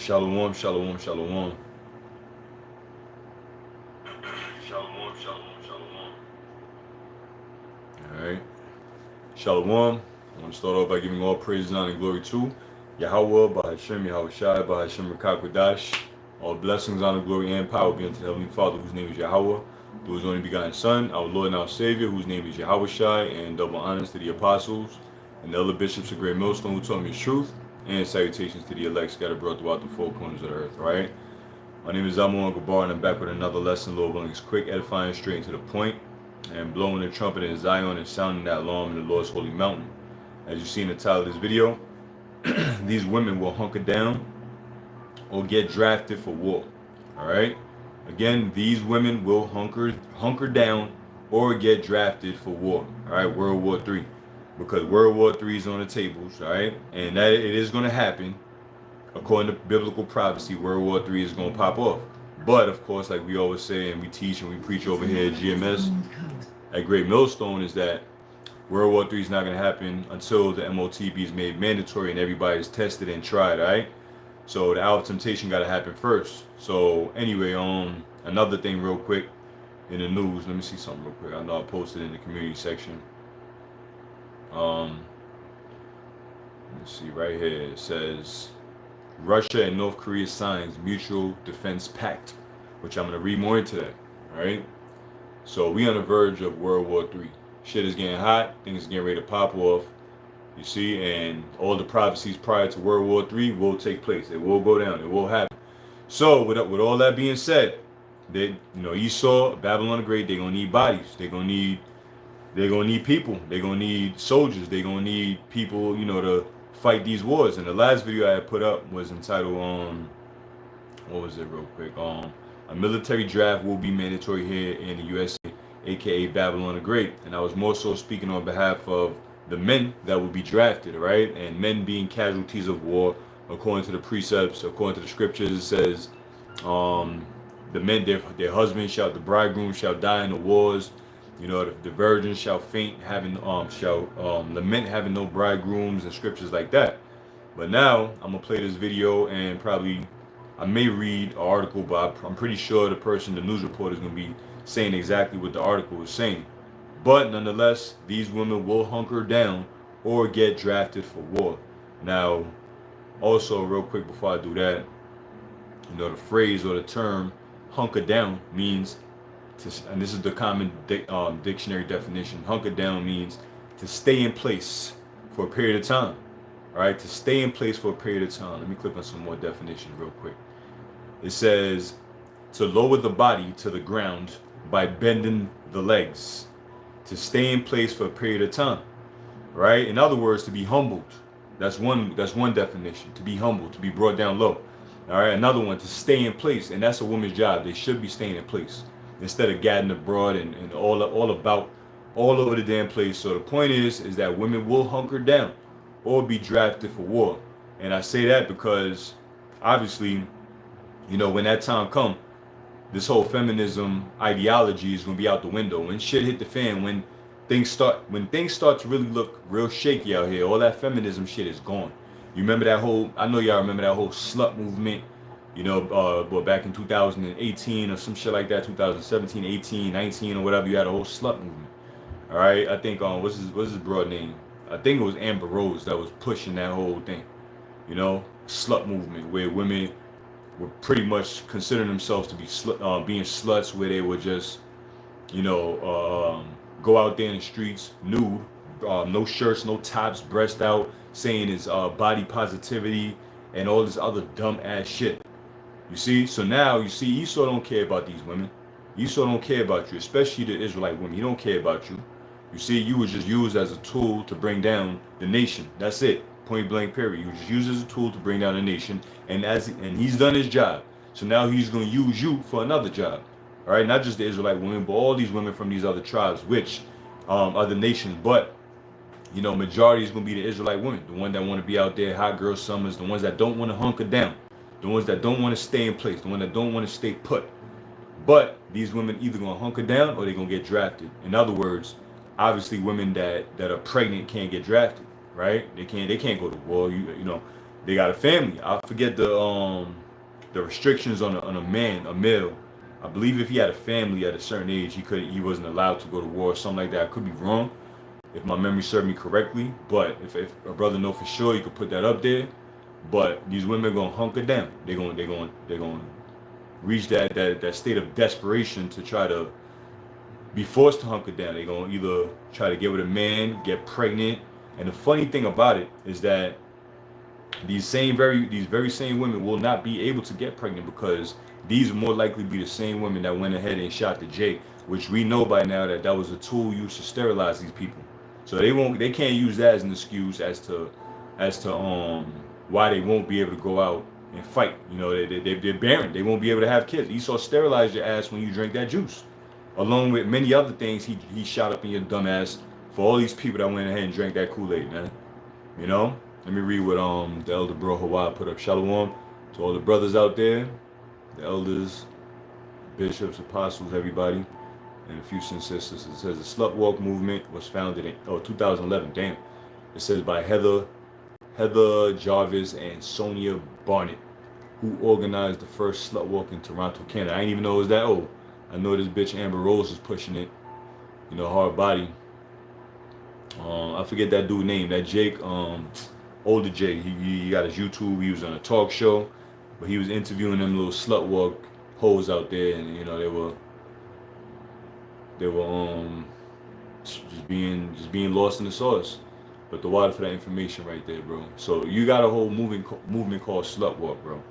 Shalom, shalom, shalom. Shalom, shalom, shalom. Alright. Shalom. I want to start off by giving all praise, honor, and glory to Yahweh, Bahashem, Yahweh Shai, Bahashem, Rakakwadash. All blessings, honor, glory, and power be unto the Heavenly Father, whose name is Yahweh, through his only begotten Son, our Lord and our Savior, whose name is Yahweh Shai, and double honors to the apostles and the elder bishops of Great Millstone who taught me his truth, and salutations to the elect scattered abroad throughout the four corners of the earth, right? My name is W0MÖNY, and I'm back with another lesson. Lord willing, it's quick, edifying, straight and to the point, and blowing the trumpet in Zion and sounding that alarm in the Lord's holy mountain. As you see in the title of this video, these women will hunker down or get drafted for war. All right. Again, these women will hunker down or get drafted for war. All right, World War III, because World War III is on the tables. All right, and that it is going to happen. According to biblical prophecy, World War III is going to pop off. But, of course, like we always say and we teach and we preach over here at GMS, at Great Millstone, is that World War III is not going to happen until the MOTB is made mandatory and everybody's tested and tried, all right? So the hour of temptation got to happen first. So anyway, another thing real quick in the news. Let me see something real quick. I know I posted in the community section. Let's see right here. It says Russia and North Korea signs mutual defense pact, which I'm going to read more into that. All right. So we on the verge of World War III. Shit is getting hot. Things are getting ready to pop off. You see, and all the prophecies prior to World War III will take place. It will go down. It will happen. So with all that being said, Esau, Babylon the Great, they're gonna need bodies. They're gonna need people. They're gonna need soldiers. They're gonna need people, to fight these wars. And the last video I had put up was entitled what was it real quick? A military draft will be mandatory here in the USA, aka Babylon the Great. And I was more so speaking on behalf of the men that will be drafted, right? And men being casualties of war, according to the precepts, according to the scriptures, it says, the men, their husbands the bridegroom shall die in the wars. The virgins shall faint, shall lament having no bridegrooms, and scriptures like that. But now I'm gonna play this video, and probably I may read an article, but I'm pretty sure the news reporter, is gonna be saying exactly what the article is saying. But nonetheless, these women will hunker down or get drafted for war. Now, also real quick before I do that, the phrase or the term hunker down means and this is the common dictionary definition. Hunker down means to stay in place for a period of time. All right, to stay in place for a period of time. Let me click on some more definition real quick. It says to lower the body to the ground by bending the legs, to stay in place for a period of time. Right? In other words, to be humbled. That's one definition. To be humbled, to be brought down low. All right, another one, to stay in place, and that's a woman's job. They should be staying in place instead of gadding abroad and all over the damn place. So the point is that women will hunker down or be drafted for war. And I say that because obviously, when that time comes, this whole feminism ideology is gonna be out the window. When shit hit the fan, when things start to really look real shaky out here, all that feminism shit is gone. You remember that I know y'all remember that whole slut movement, back in 2018 or some shit like that, 2017, 18, 19 or whatever, you had a whole slut movement. All right, I think what's his broad name? I think it was Amber Rose that was pushing that whole thing, slut movement, where women were pretty much considering themselves to be being sluts, where they would just, go out there in the streets nude, no shirts, no tops, breast out, saying it's body positivity and all this other dumb ass shit. You see? So now you see Esau don't care about these women. Esau don't care about you, especially the Israelite women. He don't care about you. You see, you were just used as a tool to bring down the nation. That's it. Point blank period. You were just used as a tool to bring down the nation, and he's done his job. So now he's going to use you for another job. All right, not just the Israelite women, but all these women from these other tribes, which other nations, but majority is going to be the Israelite women, the ones that want to be out there, hot girl summers, the ones that don't want to hunker down, the ones that don't want to stay in place, the ones that don't want to stay put. But these women either going to hunker down or they're going to get drafted. In other words, obviously women that are pregnant can't get drafted, right? They can't go to war. they got a family. I forget the restrictions on a male. I believe if he had a family at a certain age, he wasn't allowed to go to war or something like that. I could be wrong if my memory served me correctly. But if a brother know for sure, you could put that up there. But these women are gonna hunker down. They're gonna reach that state of desperation to try to be forced to hunker down. They're gonna either try to get with a man, get pregnant. And the funny thing about it is that these very same women will not be able to get pregnant because these will more likely be the same women that went ahead and shot the Jake, which we know by now that was a tool used to sterilize these people. So they can't use that as an excuse as to why they won't be able to go out and fight. You know, they're barren. They won't be able to have kids. Esau sterilized your ass when you drink that juice, along with many other things he shot up in your dumb ass for all these people that went ahead and drank that Kool-Aid, man. You know. Let me read what the elder bro Hawaii put up. Shalom to all the brothers out there, the elders, bishops, apostles, everybody, and a few sisters. It says the slut walk movement was founded in 2011. Damn. It says by Heather Jarvis and Sonia Barnett, who organized the first slut walk in Toronto, Canada. I didn't even know it was that old. I know this bitch Amber Rose is pushing it. You know, hard body. I forget that dude name. That Jake. Older Jay, he got his YouTube. He was on a talk show, but he was interviewing them little slut walk hoes out there, and you know they were just being lost in the sauce. But the water for that information right there, bro. So you got a whole movement called slut walk, bro.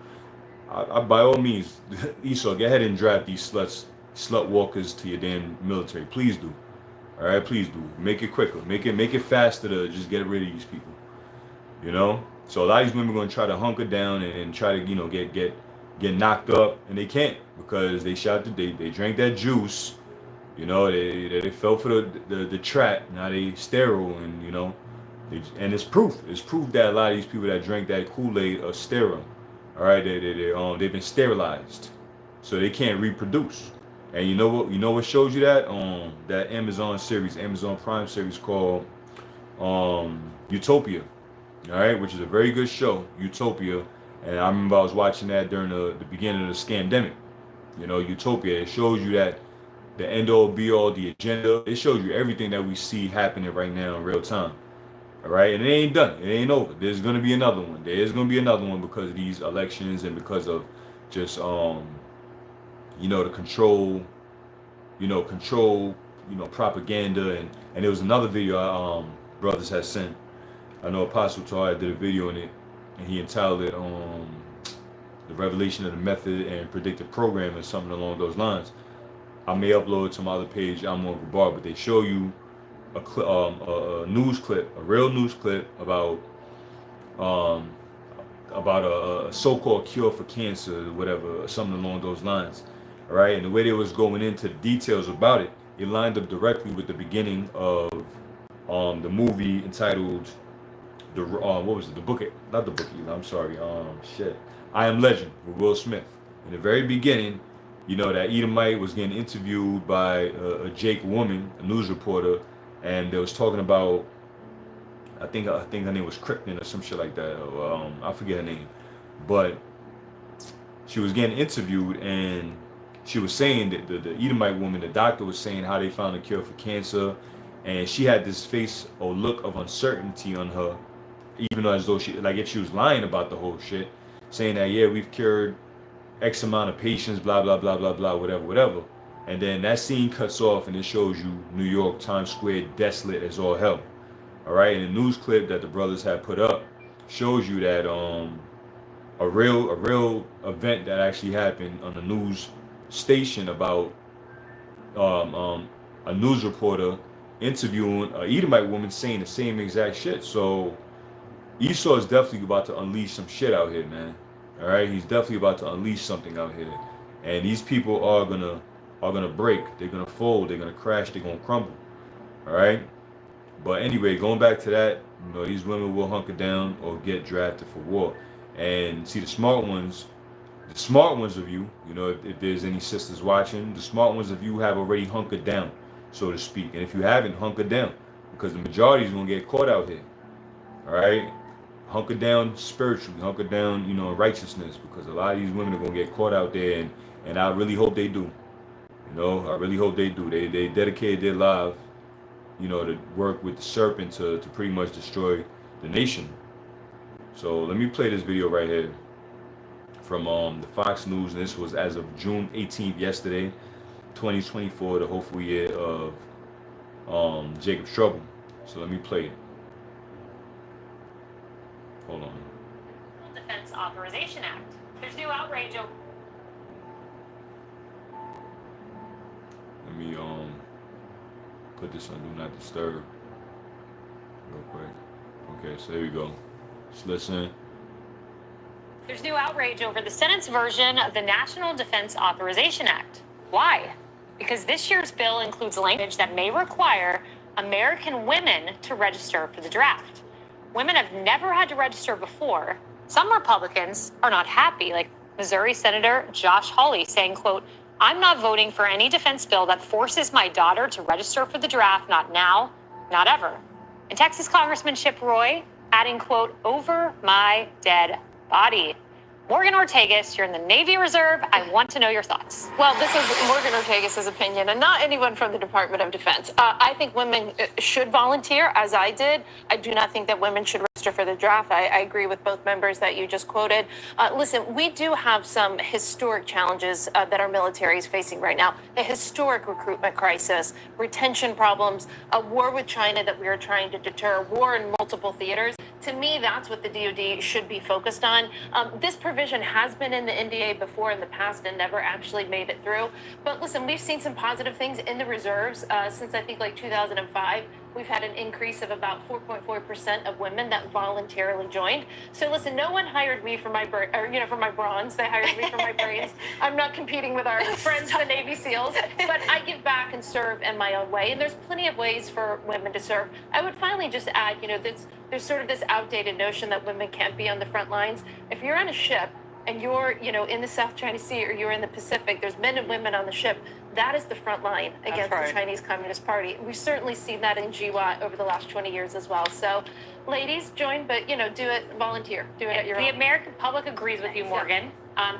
I by all means, Esau, go ahead and draft these slut walkers to your damn military. Please do. All right, please do. Make it quicker. Make it faster to just get rid of these people. You know, so a lot of these women are gonna try to hunker down and try to, you know, get knocked up, and they can't because they they drank that juice. You know, they fell for the trap. Now they sterile, and you know, and it's proof that a lot of these people that drank that Kool-Aid are sterile. All right, they've been sterilized, so they can't reproduce. And you know what shows you that that Amazon Prime series called Utopia. All right, which is a very good show, Utopia. And I remember I was watching that during the beginning of the scandemic. You know, Utopia. It shows you that the end all be all, the agenda. It shows you everything that we see happening right now in real time. All right, and it ain't done. It ain't over. There's gonna be another one. There is gonna be another one because of these elections and because of just you know, the control, propaganda and there was another video brothers had sent. I know Apostle Tar did a video in it, and he entitled it "The Revelation of the Method and Predictive Program" or something along those lines. I may upload it to my other page, I'm on Gabar, but they show you a news clip, a real news clip about a so-called cure for cancer, or whatever, or something along those lines. All right, and the way they was going into the details about it, it lined up directly with the beginning of the movie entitled what was it? I Am Legend with Will Smith. In the very beginning, you know, that Edomite was getting interviewed by a Jake woman, a news reporter, and they was talking about, I think her name was Krypton or some shit like that. Or, I forget her name, but she was getting interviewed and she was saying that the Edomite woman, the doctor was saying how they found a cure for cancer, and she had this face or look of uncertainty on her, even though as though she, like if she was lying about the whole shit, saying that, yeah, we've cured X amount of patients, blah, blah, blah, blah, blah, whatever. And then that scene cuts off and it shows you New York, Times Square, desolate as all hell. All right, and the news clip that the brothers had put up shows you that a real event that actually happened on the news station about a news reporter interviewing a Edomite woman saying the same exact shit. So Esau is definitely about to unleash some shit out here, man. All right, he's definitely about to unleash something out here, and these people are gonna break. They're gonna fold. They're gonna crash. They're gonna crumble. All right. But anyway, going back to that, you know, these women will hunker down or get drafted for war. And see, the smart ones of you, you know, if there's any sisters watching, the smart ones of you have already hunkered down, so to speak. And if you haven't, hunkered down, because the majority is gonna get caught out here. All right. hunker down spiritually, hunker down, in righteousness, because a lot of these women are gonna get caught out there, and I really hope they do. I really hope they do. They dedicated their life, to work with the serpent to pretty much destroy the nation. So let me play this video right here from the Fox News, and this was as of June 18th, yesterday, 2024, the hopeful year of Jacob's trouble. So let me play it. Hold on. Defense Authorization Act. There's new outrage over. Let me put this on Do Not Disturb real quick. Okay, so here we go. Just listen. There's new outrage over the Senate's version of the National Defense Authorization Act. Why? Because this year's bill includes language that may require American women to register for the draft. Women have never had to register before. Some Republicans are not happy, like Missouri Senator Josh Hawley saying, quote, "I'm not voting for any defense bill that forces my daughter to register for the draft, not now, not ever." And Texas Congressman Chip Roy adding, quote, "over my dead body." Morgan Ortegas, you're in the Navy Reserve. I want to know your thoughts. Well, this is Morgan Ortegas' opinion, and not anyone from the Department of Defense. I think women should volunteer, as I did. I do not think that women should register for the draft. I agree with both members that you just quoted. Listen, we do have some historic challenges that our military is facing right now. A historic recruitment crisis, retention problems, a war with China that we are trying to deter, war in multiple theaters. To me, that's what the DoD should be focused on. This provision has been in the NDA before in the past and never actually made it through. But listen, we've seen some positive things in the reserves since I think like 2005. We've had an increase of about 4.4% of women that voluntarily joined. So listen, no one hired me for my for my bronze. They hired me for my brains. I'm not competing with our friends, the Navy SEALs, but I give back and serve in my own way. And there's plenty of ways for women to serve. I would finally just add, there's sort of this outdated notion that women can't be on the front lines. If you're on a ship and you're, in the South China Sea or you're in the Pacific, there's men and women on the ship. That is the front line against the Chinese Communist Party. We've certainly seen that in GWAT over the last 20 years as well. So, ladies, join, but, do it, volunteer. Do it at your own. The American public agrees with you, Morgan.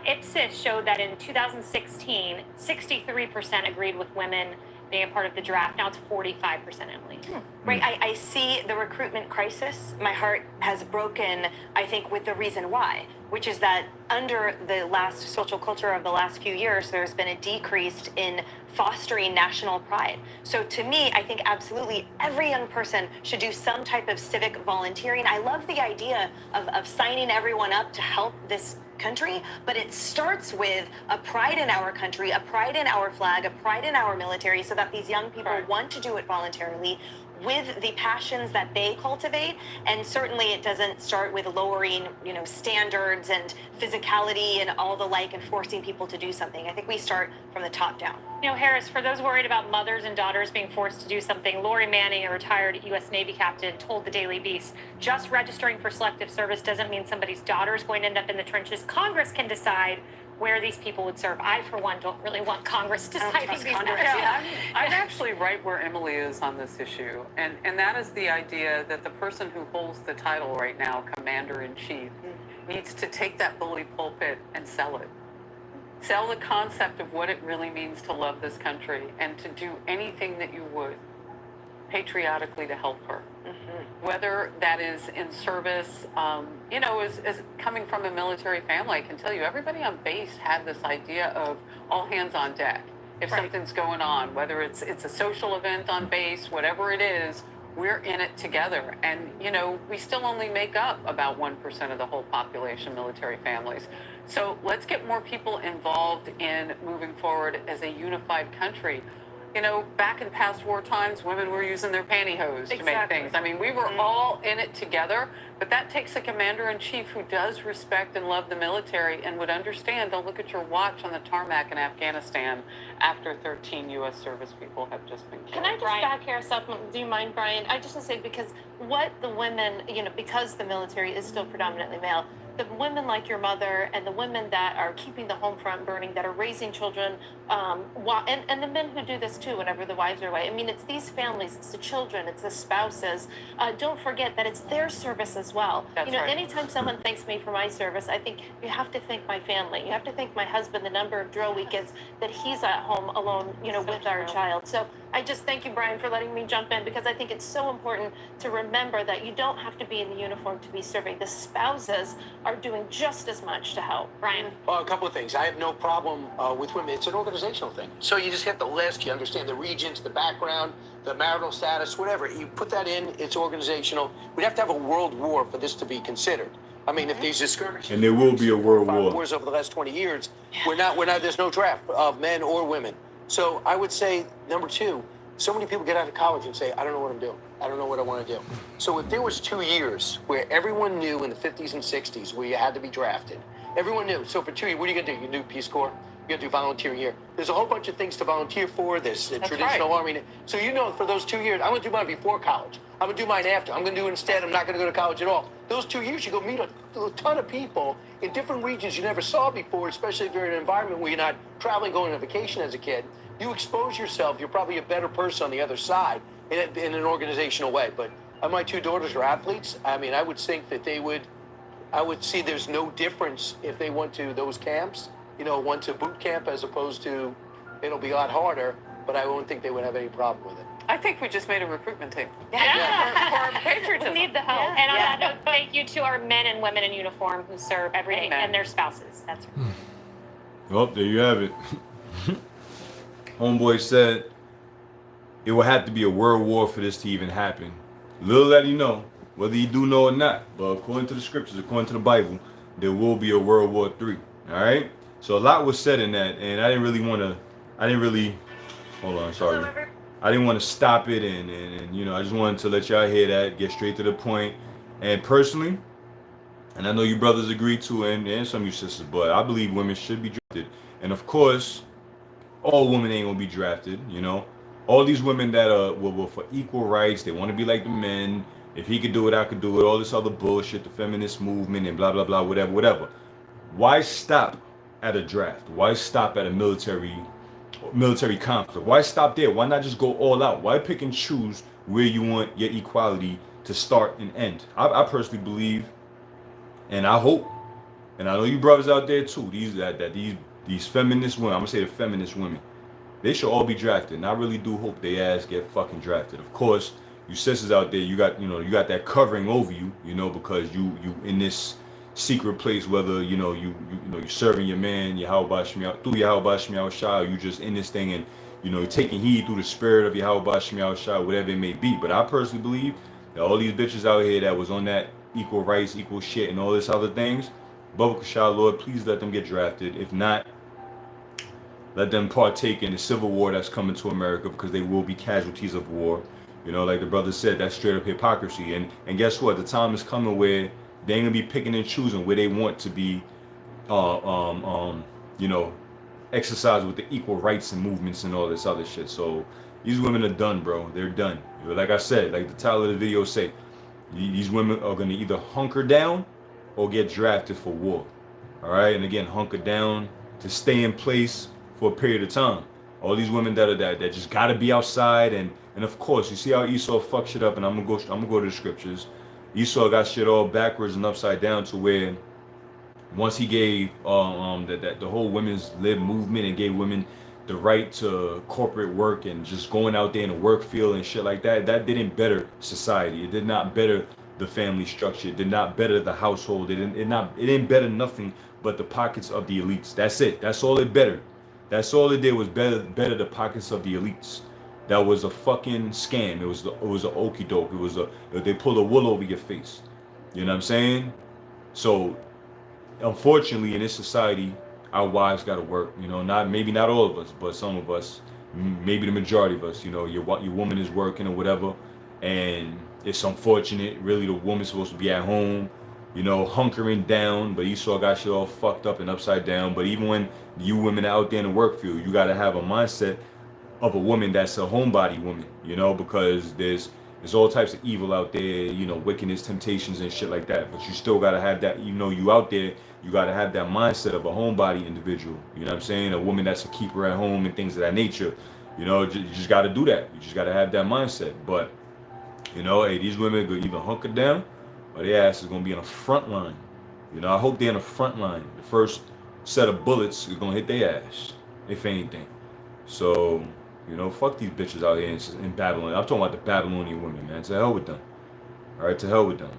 Ipsos showed that in 2016, 63% agreed with women being a part of the draft. Now it's 45%, Emily. Right, I see the recruitment crisis. My heart has broken, I think, with the reason why, which is that under the last social culture of the last few years, there's been a decrease in fostering national pride. So to me, I think absolutely every young person should do some type of civic volunteering. I love the idea of signing everyone up to help this country, but it starts with a pride in our country, a pride in our flag, a pride in our military, so that these young people want to do it voluntarily with the passions that they cultivate. And certainly it doesn't start with lowering, standards and physicality and all the like and forcing people to do something. I think we start from the top down. Harris, for those worried about mothers and daughters being forced to do something, Lori Manning, a retired U.S. Navy captain, told the Daily Beast, just registering for selective service doesn't mean somebody's daughter is going to end up in the trenches. Congress can decide where these people would serve. I, for one, don't really want Congress deciding these matters. Yeah, I'm actually right where Emily is on this issue. And that is the idea that the person who holds the title right now, Commander-in-Chief, needs to take that bully pulpit and sell it. Sell the concept of what it really means to love this country and to do anything that you would patriotically to help her. Whether that is in service, as coming from a military family, I can tell you everybody on base had this idea of all hands on deck. If something's going on, whether it's a social event on base, whatever it is, we're in it together. And, we still only make up about 1% of the whole population, military families. So let's get more people involved in moving forward as a unified country. Back in past war times, women were using their pantyhose to make things. I mean, we were all in it together, but that takes a commander-in-chief who does respect and love the military and would understand, don't look at your watch on the tarmac in Afghanistan after 13 U.S. service people have just been killed. Can I just back Harris up? Do you mind, Brian? I just want to say, because what the women, because the military is still predominantly male, the women like your mother and the women that are keeping the home front burning, that are raising children, and the men who do this too whenever the wives are away. I mean, it's these families, it's the children, it's the spouses. Don't forget that it's their service as well. That's you know, right. anytime someone thanks me for my service, I think you have to thank my family. You have to thank my husband, the number of drill weekends that he's at home alone, you know, So with our true. child. So I just thank you, Brian, for letting me jump in, because I think it's so important to remember that you don't have to be in the uniform to be serving. The spouses are doing just as much to help. Brian. Well, a couple of things. I have no problem with women. It's an organizational thing. So you just have to list, you understand the regions, the background, the marital status, whatever. You put that in, it's organizational. We'd have to have a world war for this to be considered. I mean, if these skirmishes... And there will be a world war. Wars over the last 20 years, we're not, there's no draft of men or women. So I would say, number two, so many people get out of college and say, I don't know what I'm doing. I don't know what I want to do. So if there was 2 years where everyone knew in the 50s and 60s where you had to be drafted, everyone knew. So for 2 years, what are you going to do? You do Peace Corps? You're going to do volunteering here. There's a whole bunch of things to volunteer for. There's the traditional army. So you know, for those 2 years, I'm going to do mine before college. I'm going to do mine after. I'm going to do it instead. I'm not going to go to college at all. Those 2 years, you go meet a ton of people in different regions you never saw before, especially if you're in an environment where you're not traveling, going on vacation as a kid. You expose yourself. You're probably a better person on the other side in an organizational way. But my 2 daughters are athletes. I mean, I would think that I would see there's no difference if they went to those camps, you know, went to boot camp as opposed to, it'll be a lot harder, but I wouldn't think they would have any problem with it. I think we just made a recruitment team. Yeah. For patriotism. We need the help. And on that note, thank you to our men and women in uniform who serve every day, Amen. and their spouses. That's right. Well, there you have it. Homeboy said it will have to be a world war for this to even happen. Little let you know, whether you do know or not, but according to the scriptures, according to the Bible, there will be a World War III. All right? So a lot was said in that, and I didn't really, hold on, sorry. I didn't want to stop it, and you know, I just wanted to let y'all hear that, get straight to the point. And personally, and I know you brothers agree too, and some of you sisters, but I believe women should be drafted. And of course, all women ain't gonna be drafted, you know. All these women that were for equal rights, they want to be like the men. If he could do it, I could do it. All this other bullshit, the feminist movement and blah blah blah, whatever. Why stop at a draft? Why stop at a military conflict? Why stop there? Why not just go all out? Why pick and choose where you want your equality to start and end? I personally believe, and I hope, and I know you brothers out there too, these feminist women, I'm gonna say the feminist women, they should all be drafted. And I really do hope they ass get fucking drafted. Of course, you sisters out there, you got that covering over you, you know, because you in this secret place, whether you're serving your man, Yahweh Shemiah, through Yahweh Shemiah Shah, you just in this thing and you're taking heed through the spirit of Yahweh Shemiah Shah, whatever it may be. But I personally believe that all these bitches out here that was on that equal rights, equal shit, and all this other things, Baba Kashah, Lord, please let them get drafted. If not, let them partake in the civil war that's coming to America, because they will be casualties of war. You know, like the brother said, that's straight up hypocrisy. And guess what? The time is coming where they ain't gonna be picking and choosing where they want to be, exercised with the equal rights and movements and all this other shit. So these women are done, bro. They're done. Like I said, like the title of the video say, these women are gonna either hunker down or get drafted for war. All right, and again, hunker down to stay in place for a period of time. All these women that just gotta be outside, and of course, you see how Esau fucked shit up, and I'm gonna go to the scriptures. Esau got shit all backwards and upside down to where once he gave the whole women's lib movement and gave women the right to corporate work and just going out there in the work field and shit like that, that didn't better society. It did not better the family structure. It did not better the household. It didn't better nothing but the pockets of the elites. That's it. That's all it bettered. That's all it did was better the pockets of the elites. That was a fucking scam. It was an okie doke. They pulled a wool over your face. You know what I'm saying? So unfortunately, in this society, our wives got to work. You know, maybe not all of us, but some of us, maybe the majority of us. You know, your woman is working or whatever, and it's unfortunate. Really, the woman's supposed to be at home, you know, hunkering down. But Esau got shit all fucked up and upside down. But even when you women are out there in the work field, you got to have a mindset of a woman that's a homebody woman, you know, because There's all types of evil out there, you know, wickedness, temptations, and shit like that. But you still gotta have that, you know, you out there, you gotta have that mindset of a homebody individual. You know what I'm saying? A woman that's a keeper at home and things of that nature. You know, you just gotta do that. You just gotta have that mindset. But, you know, hey, these women could either hunker down or their ass is gonna be on the front line. You know, I hope they're in the front line. The first set of bullets is gonna hit their ass, if anything. So, you know, fuck these bitches out here in Babylon. I'm talking about the Babylonian women, man. To hell with them. All right, to hell with them.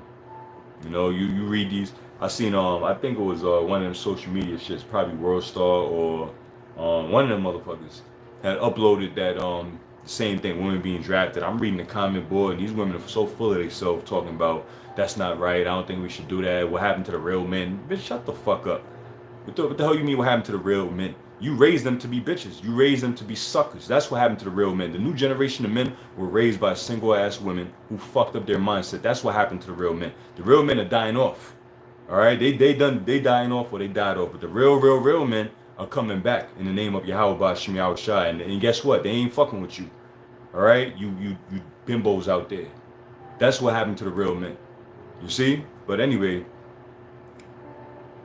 You know, you read these. I seen I think it was one of them social media shits, probably World Star or one of them motherfuckers had uploaded that the same thing, women being drafted. I'm reading the comment board, and these women are so full of themselves talking about that's not right. I don't think we should do that. What happened to the real men? Bitch, shut the fuck up. What the hell you mean what happened to the real men? You raised them to be bitches. You raised them to be suckers. That's what happened to the real men. The new generation of men were raised by single ass women who fucked up their mindset. That's what happened to the real men. The real men are dying off. All right, they dying off or they died off. But the real men are coming back in the name of Yahweh Bashim Yahweh Shai. And guess what? They ain't fucking with you. All right, you bimbos out there. That's what happened to the real men. You see? But anyway,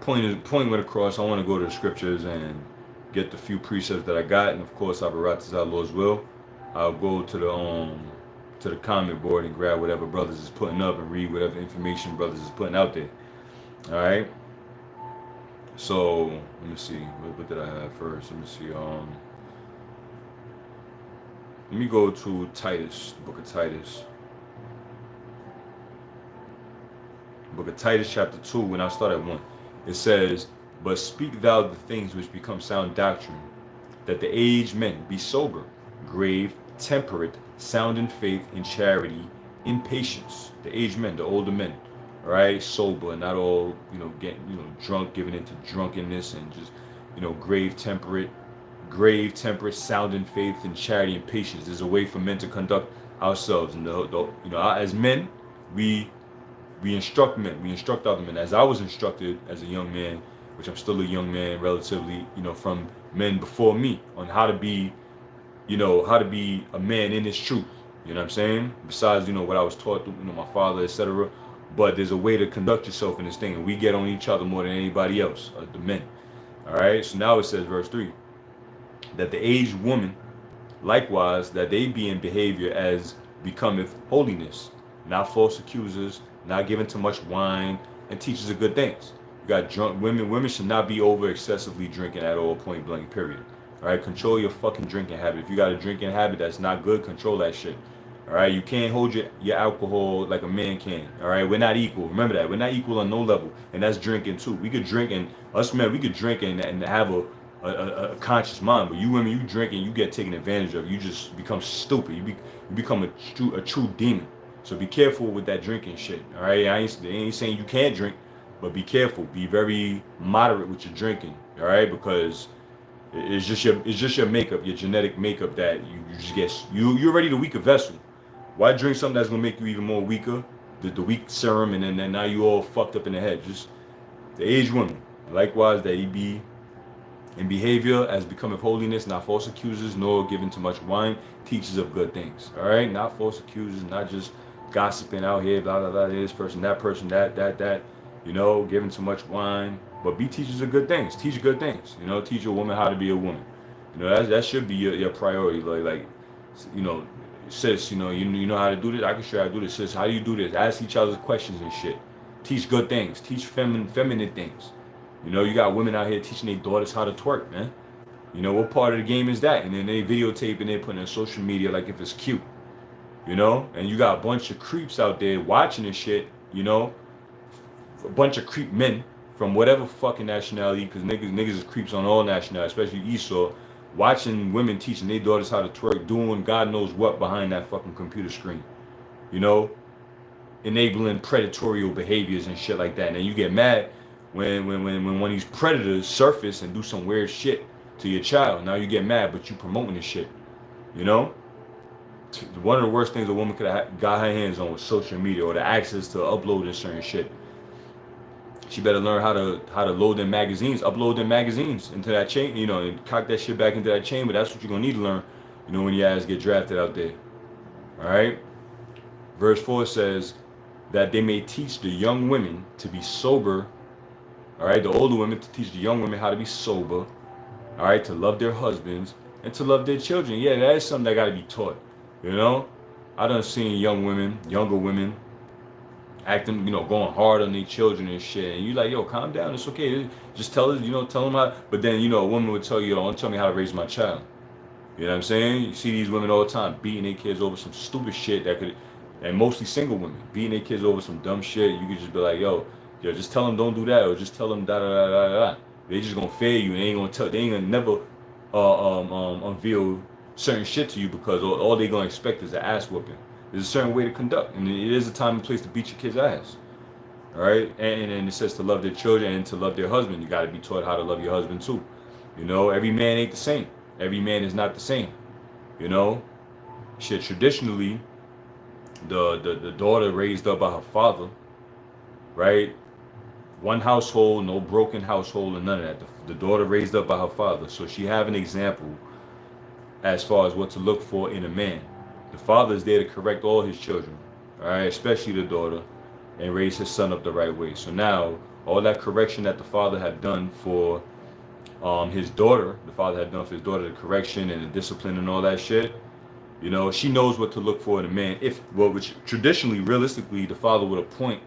point went across. I want to go to the scriptures and get the few precepts that I got, and of course, Abaratas Lord's will. I'll go to the comment board and grab whatever brothers is putting up and read whatever information brothers is putting out there. All right. So let me see. What did I have first? Let me see. Let me go to Titus, the book of Titus. Book of Titus, chapter 2. When I start at 1, it says, "But speak thou the things which become sound doctrine, that the aged men be sober, grave, temperate, sound in faith, in charity, in patience." The aged men, the older men, all right, sober, and not all, you know, getting, you know, drunk, giving into drunkenness, and just, you know, grave, temperate, sound in faith, in charity, and patience. There's a way for men to conduct ourselves, and you know, as men, we instruct men, we instruct other men. As I was instructed as a young man, which I'm still a young man relatively, you know, from men before me, on how to be, you know, how to be a man in his truth. You know what I'm saying? Besides, you know, what I was taught through, you know, my father, etc. But there's a way to conduct yourself in this thing, and we get on each other more than anybody else, the men. All right. So now it says, verse 3, that the aged woman, likewise, that they be in behavior as becometh holiness, not false accusers, not given to much wine, and teachers of good things. You got drunk women. Women should not be over excessively drinking at all, point blank, period. All right, control your fucking drinking habit. If you got a drinking habit that's not good, control that shit. All right, you can't hold your alcohol like a man can. All right, we're not equal. Remember that. We're not equal on no level, and that's drinking too. We could drink, and us men, we could drink and have a conscious mind. But you women, you drink and you get taken advantage of. You just become stupid. You become a true demon. So be careful with that drinking shit. All right, I ain't saying you can't drink, but be careful. Be very moderate with your drinking. All right, because it's just your makeup, your genetic makeup, that you just get you're already the weaker vessel. Why drink something that's gonna make you even more weaker? The weak serum, and then now you all fucked up in the head. Just the aged woman, likewise, that he be in behavior as becometh holiness, not false accusers, nor given to much wine, teachers of good things. All right, not false accusers, not just gossiping out here, blah blah blah, this person, that, you know, giving too much wine, but be teachers of good things. Teach good things, you know. Teach a woman how to be a woman. You know, that should be your priority. Like, you know, sis, you know how to do this. I can show you how to do this, sis. How do you do this? Ask each other questions and shit. Teach good things. Teach feminine things. You know, you got women out here teaching their daughters how to twerk, man. You know, what part of the game is that? And then they videotape and they put it on social media like if it's cute. You know, and you got a bunch of creeps out there watching this shit, you know, a bunch of creep men from whatever fucking nationality, because niggas is creeps on all nationalities, especially Esau, watching women teaching their daughters how to twerk, doing God knows what behind that fucking computer screen, you know, enabling predatory behaviors and shit like that. And then you get mad when one of these predators surface and do some weird shit to your child. Now you get mad, but you promoting this shit, you know. One of the worst things a woman could have got her hands on was social media, or the access to upload and certain shit. She better learn how to load them magazines, upload them magazines into that chain, you know, and cock that shit back into that chamber. That's what you're gonna need to learn, you know, when your ass get drafted out there. All right. Verse 4 says that they may teach the young women to be sober. All right, the older women to teach the young women how to be sober. All right, to love their husbands and to love their children. Yeah, that is something that got to be taught. You know, I done seen younger women acting, going hard on their children and shit. And you like, yo, calm down. It's okay. Just tell us, tell them how. But then, a woman would tell you, don't tell me how to raise my child. You know what I'm saying? You see these women all the time beating their kids over some stupid shit and mostly single women beating their kids over some dumb shit. You could just be like, yo, just tell them don't do that, or just tell them da da da da da. They just gonna fail you and they ain't gonna tell. They ain't gonna never unveil certain shit to you because all they gonna expect is an ass whooping. There's a certain way to conduct, and it is a time and place to beat your kid's ass. All right, and it says to love their children and to love their husband. You got to be taught how to love your husband too. Every man ain't the same. Every man is not the same. Shit. Traditionally, the daughter raised up by her father, right? One household, no broken household, and none of that. The daughter raised up by her father, so she have an example as far as what to look for in a man. The father is there to correct all his children, all right, especially the daughter, and raise his son up the right way. So now, all that correction that the father had done for his daughter, the correction and the discipline and all that shit, she knows what to look for in a man. Which traditionally, realistically, the father would appoint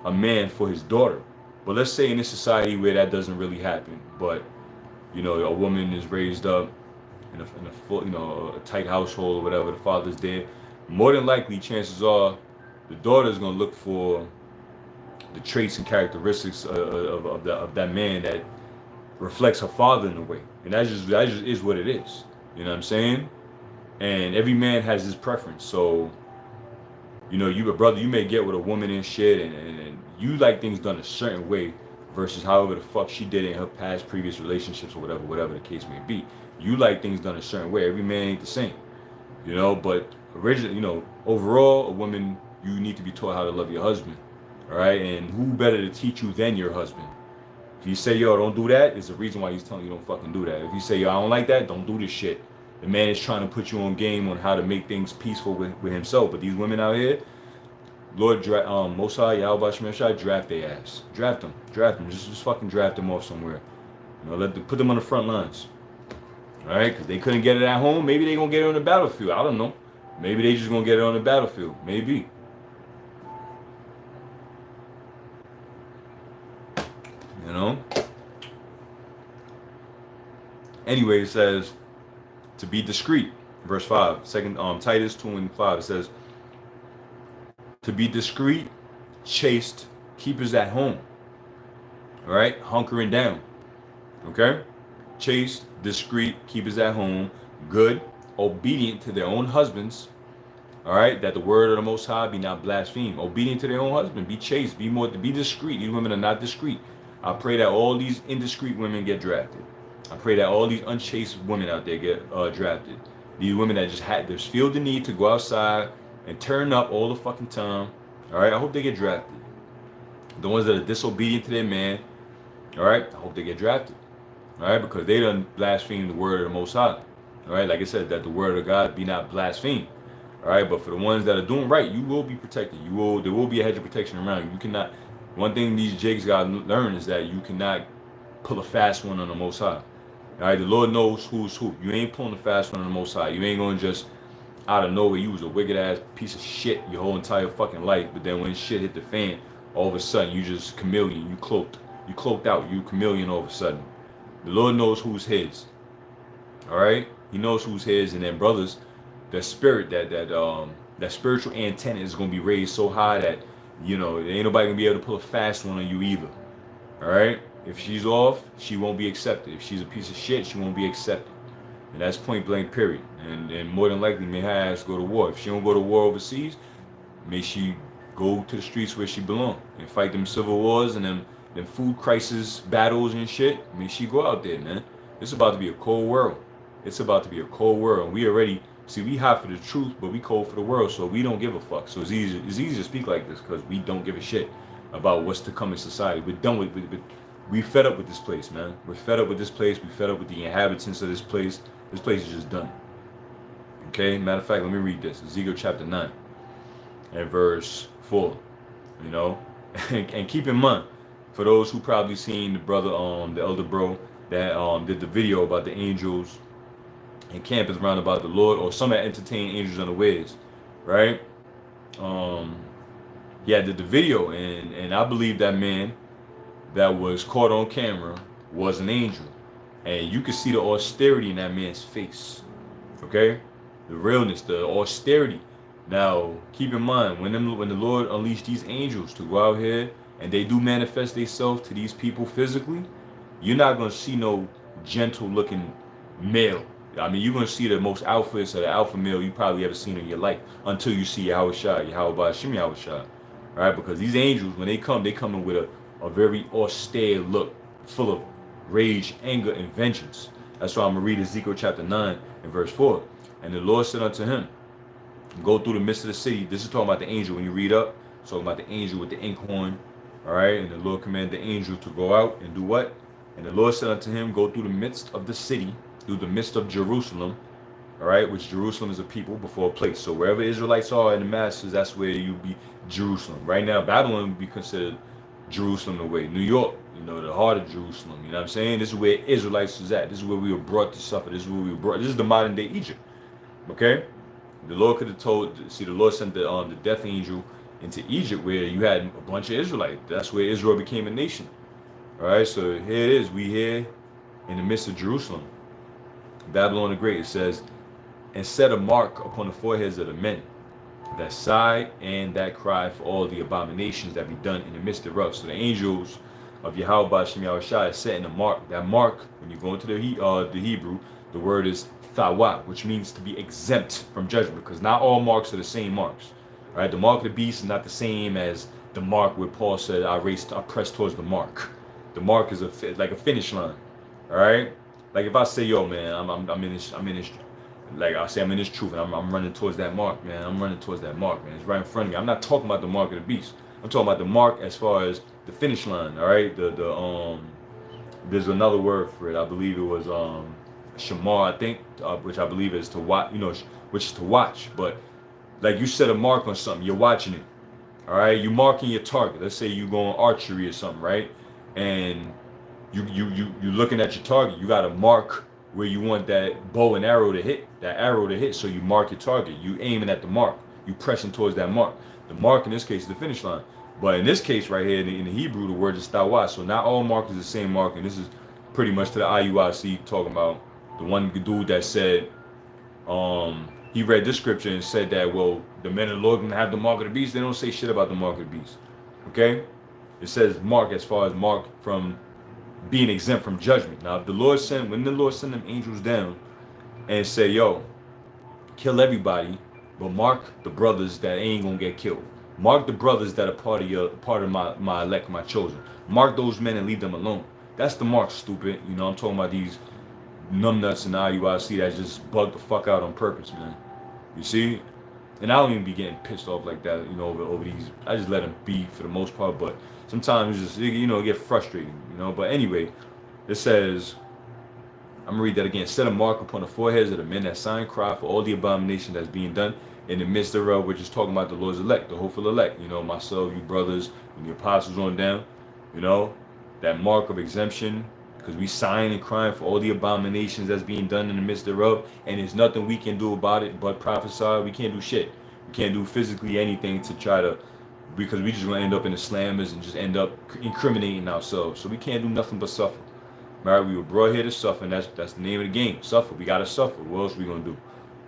a man for his daughter. But let's say in this society where that doesn't really happen, but a woman is raised up in a full, a tight household or whatever, the father's there, more than likely, chances are, the daughter is gonna look for the traits and characteristics of that man that reflects her father in a way, and that just is what it is. You know what I'm saying? And every man has his preference. So, you a brother, you may get with a woman and shit, and you like things done a certain way versus however the fuck she did it in her past previous relationships or whatever the case may be. You like things done a certain way. Every man ain't the same, but originally, overall, a woman, you need to be taught how to love your husband, all right? And who better to teach you than your husband? If you say, yo, don't do that, it's the reason why he's telling you don't fucking do that. If you say, yo, I don't like that, don't do this shit. The man is trying to put you on game on how to make things peaceful with himself. But these women out here, Lord, Most High, Yahweh Shemeshai, draft their ass. Draft them. Just fucking draft them off somewhere. Put them on the front lines. All right? Because they couldn't get it at home. Maybe they going to get it on the battlefield. I don't know. Maybe they just going to get it on the battlefield. Maybe. Anyway, it says to be discreet. Verse 5. Titus 2:5. It says to be discreet, chaste, keepers at home. All right? Hunkering down. Okay? Chaste, discreet, keepers at home, good, obedient to their own husbands. All right? That the word of the Most High be not blasphemed. Obedient to their own husband. Be chaste. Be discreet. These women are not discreet. I pray that all these indiscreet women get drafted. I pray that all these unchaste women out there get drafted. These women that just feel the need to go outside and turn up all the fucking time. All right? I hope they get drafted. The ones that are disobedient to their man, all right? I hope they get drafted. All right? Because they done blaspheme the word of the Most High. All right? Like I said, that the word of God be not blasphemed. All right? But for the ones that are doing right, you will be protected. There will be a hedge of protection around you. You cannot. One thing these jigs gotta learn is that you cannot pull a fast one on the Most High. All right, the Lord knows who's who. You ain't pulling a fast one on the Most High. You ain't gonna just out of nowhere. You was a wicked ass piece of shit your whole entire fucking life, but then when shit hit the fan, all of a sudden you just chameleon. You cloaked out. You chameleon all of a sudden. The Lord knows who's His. All right, He knows who's His, and then brothers, that spirit, that spiritual antenna is gonna be raised so high that ain't nobody gonna be able to pull a fast one on you either. All right. If she's off, she won't be accepted. If she's a piece of shit, she won't be accepted. And that's point blank, period. And more than likely, may her ass go to war. If she don't go to war overseas, may she go to the streets where she belong and fight them civil wars and them food crisis battles and shit. May she go out there, man. It's about to be a cold world. It's about to be a cold world. We already, we hot for the truth, but we cold for the world, so we don't give a fuck. So it's easy to speak like this because we don't give a shit about what's to come in society. We're done with we fed up with this place, man. We're fed up with this place. We fed up with the inhabitants of this place. This place is just done. Okay? Matter of fact, let me read this. Ezekiel chapter 9. and verse 4. You know, and keep in mind, for those who probably seen the brother, the elder bro that did the video about the angels and campers round about the Lord, or some that entertain angels unawares, right? Yeah, did the video, and I believe that man that was caught on camera was an angel, and you could see the austerity in that man's face. Okay, the realness, the austerity. Now, keep in mind when the Lord unleashed these angels to go out here and they do manifest themselves to these people physically, you're not gonna see no gentle looking male. I mean, you're gonna see the most alphas or the alpha male you probably ever seen in your life until you see Yahweh Shim Yahweh Shai, right? Because these angels, when they come in with a very austere look, full of rage, anger, and vengeance. That's why I'm gonna read Ezekiel chapter 9 and verse 4. And the Lord said unto him, go through the midst of the city. This is talking about the angel. When you read up, it's talking about the angel with the inkhorn. All right. And the Lord commanded the angel to go out and do what? And the Lord said unto him, go through the midst of the city, through the midst of Jerusalem. All right. Which Jerusalem is a people before a place. So wherever Israelites are in the masses, that's where you be Jerusalem. Right now, Babylon would be considered Jerusalem the way. New York, you know, the heart of Jerusalem. You know what I'm saying? This is where Israelites is at. This is where we were brought to suffer. This is where we were brought. This is the modern day Egypt. Okay. The Lord could have told, see, the Lord sent the death angel into Egypt where you had a bunch of Israelites. That's where Israel became a nation. All right, so here it is. We here in the midst of Jerusalem. Babylon the Great, it says, and set a mark upon the foreheads of the men that sigh and that cry for all the abominations that be done in the midst thereof. So the angels of Yahweh B'Shem Yahweh Shai is setting a mark. That mark, when you go into the Hebrew, the word is Thawat, which means to be exempt from judgment, because not all marks are the same marks. Right? The mark of the beast is not the same as the mark where Paul said, I press towards the mark. The mark is like a finish line. All right? Like if I say, yo, man, I'm in this, like I say, I'm in this truth, and I'm running towards that mark, man. I'm running towards that mark, man. It's right in front of me. I'm not talking about the mark of the beast. I'm talking about the mark as far as the finish line. All right? There's another word for it. I believe it was shamar, I think, which I believe is to watch, you know, which is to watch. But like you set a mark on something, you're watching it. All right, you marking your target. Let's say you go on archery or something, right? And you looking at your target. You got to mark where you want that bow and arrow to hit. So you mark your target. You aiming at the mark. You pressing towards that mark. The mark in this case is the finish line. But in this case right here in the Hebrew, the word is tawat. So not all mark is the same mark, and this is pretty much to the IUIC talking about. The one dude that said, he read this scripture and said that, well, the men of the Lord gonna have the mark of the beast. They don't say shit about the mark of the beast. Okay? It says mark as far as mark from being exempt from judgment. Now, if when the Lord sent them angels down and say, yo, kill everybody, but mark the brothers that ain't gonna get killed. Mark the brothers that are part of my elect, my chosen. Mark those men and leave them alone. That's the mark, stupid. You know, I'm talking about these numbnuts and IUIC that just bug the fuck out on purpose, man. You see? And I don't even be getting pissed off like that, you know, over these. I just let them be for the most part, but sometimes it's just, you know, get frustrating, you know. But anyway, it says, I'm gonna read that again. Set a mark upon the foreheads of the men that sigh and cry for all the abomination that's being done in the midst thereof, which is talking about the Lord's elect, the hopeful elect, you know, myself, you brothers, and the apostles on down, you know, that mark of exemption. Because we sighing and crying for all the abominations that's being done in the midst thereof, and there's nothing we can do about it but prophesy. We can't do shit. We can't do physically anything to try to, because we just gonna end up in the slammers and just end up incriminating ourselves. So we can't do nothing but suffer. All right, we were brought here to suffer, and that's the name of the game. Suffer. We gotta suffer. What else we gonna do?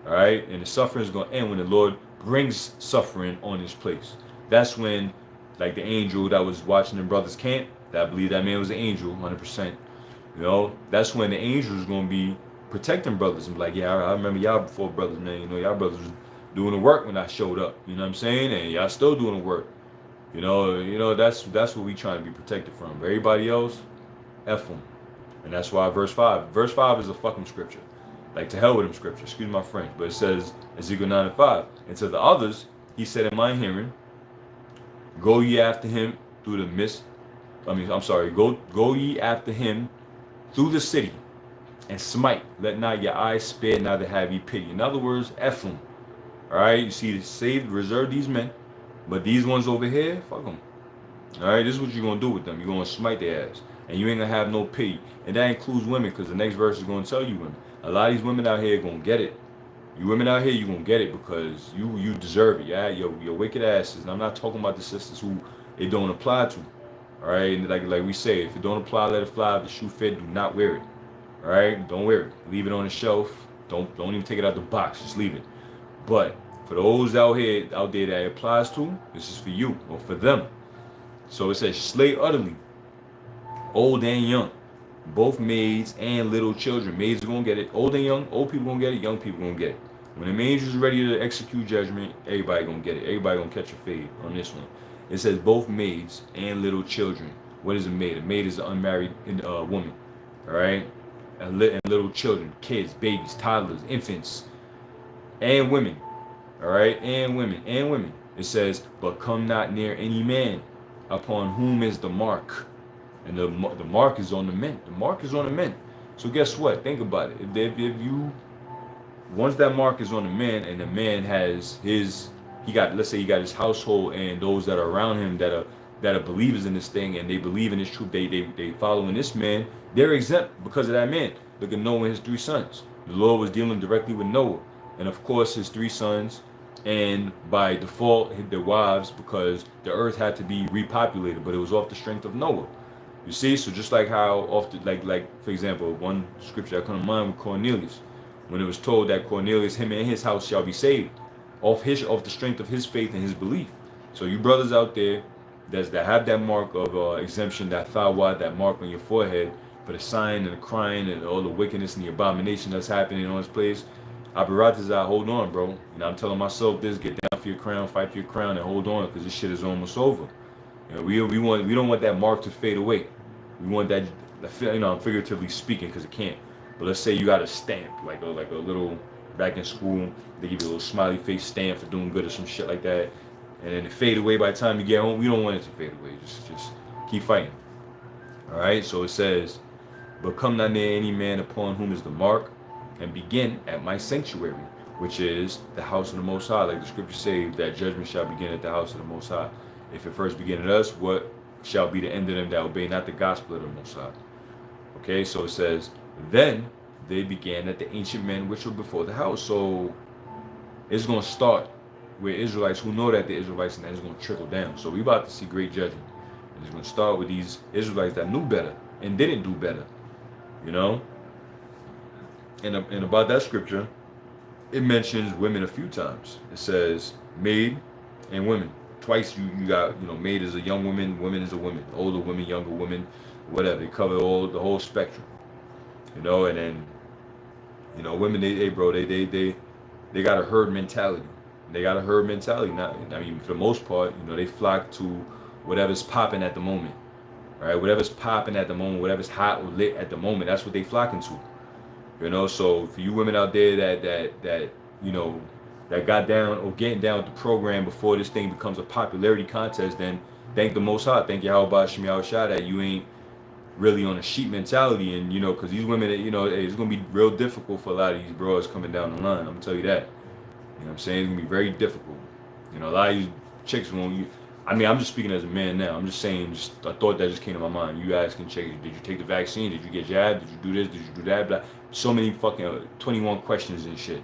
All right, and the suffering is gonna end when the Lord brings suffering on His place. That's when, like the angel that was watching the brothers' camp, that I believe that man was an angel, 100%. You know, that's when the angel is going to be protecting brothers and be like, yeah, I remember y'all before brothers, man. You know, y'all brothers was doing the work when I showed up. You know what I'm saying? And y'all still doing the work. You know, that's what we trying to be protected from. Everybody else, F them. And that's why verse 5 is a fucking scripture. Like, to hell with them scripture. Excuse my French. But it says, Ezekiel 9:5. And to the others, he said in my hearing, go ye after him through the midst. Go ye after him through the city, and smite. Let not your eyes spare, neither have ye pity. In other words, F them. All right, you see, reserve these men. But these ones over here, fuck them. All right, this is what you're gonna do with them. You're gonna smite their ass, and you ain't gonna have no pity. And that includes women, because the next verse is gonna tell you women. A lot of these women out here gonna get it. You women out here, you gonna get it because you deserve it. Yeah, your wicked asses. And I'm not talking about the sisters who it don't apply to. All right, and like we say, if it don't apply, let it fly. If the shoe fit, do not wear it. All right, don't wear it. Leave it on the shelf. Don't even take it out the box. Just leave it. But for those out there that it applies to, this is for you or for them. So it says, slay utterly, old and young, both maids and little children. Maids are gonna get it. Old and young, old people gonna get it. Young people gonna get it. When the angel's ready to execute judgment, everybody gonna get it. Everybody gonna catch a fade on this one. It says both maids and little children. What is a maid? A maid is an unmarried woman. All right, and little children, kids, babies, toddlers, infants, and women. All right, and women. It says, but come not near any man upon whom is the mark. And the mark is on the men. The mark is on the men. So guess what? Think about it. If you, once that mark is on the man, and the man has let's say he got his household and those that are around him that are believers in this thing, and they believe in this truth, they following this man, they're exempt because of that man. Look at Noah and his 3 sons. The Lord was dealing directly with Noah. And of course his 3 sons, and by default their wives, because the earth had to be repopulated, but it was off the strength of Noah. You see, so just like how often, like for example, one scripture that comes to mind with Cornelius, when it was told that Cornelius, him and his house shall be saved, off the strength of his faith and his belief. So you brothers out there that have that mark of exemption, that thawad, that mark on your forehead, for the sign and the crying and all the wickedness and the abomination that's happening on this place, Abiratazah, hold on, bro. You know, I'm telling myself this: get down for your crown, fight for your crown, and hold on, because this shit is almost over. You know, we don't want that mark to fade away. We want that, you know, I'm figuratively speaking, because it can't. But let's say you got a stamp, like a little, back in school, they give you a little smiley face stamp for doing good or some shit like that, and then it fade away by the time you get home. We don't want it to fade away. Just keep fighting. All right. So it says, but come not near any man upon whom is the mark, and begin at my sanctuary, which is the house of the Most High. Like the scripture say, that judgment shall begin at the house of the Most High. If it first begin at us, what shall be the end of them that obey not the gospel of the Most High? Okay, so it says, then they began at the ancient men which were before the house. So it's going to start with Israelites who know that they're Israelites, and then it's going to trickle down. So we about to see great judgment. And it's going to start with these Israelites that knew better and didn't do better, you know? And about that scripture, it mentions women a few times. It says maid and women. Twice you got, you know, maid is a young woman, woman is a woman, older women, younger women, whatever. They cover the whole spectrum, you know. And then, you know, women, they got a herd mentality. They got a herd mentality. Not, I mean, for the most part, you know, they flock to whatever's popping at the moment, right? Whatever's popping at the moment, whatever's hot or lit at the moment, that's what they flocking to. You know, so for you women out there that you know, that got down or getting down with the program before this thing becomes a popularity contest, then thank the Most High, thank Yahweh Shem Yahushua that you ain't really on a sheep mentality. And you know, because these women, you know, it's gonna be real difficult for a lot of these bros coming down the line. I'm gonna tell you that. You know what I'm saying? It's gonna be very difficult. You know, a lot of these chicks won't. I mean, I'm just speaking as a man now. I'm just saying, just a thought that just came to my mind. You asking chicks, did you take the vaccine? Did you get jabbed? Did you do this? Did you do that? Blah. So many fucking 21 questions and shit.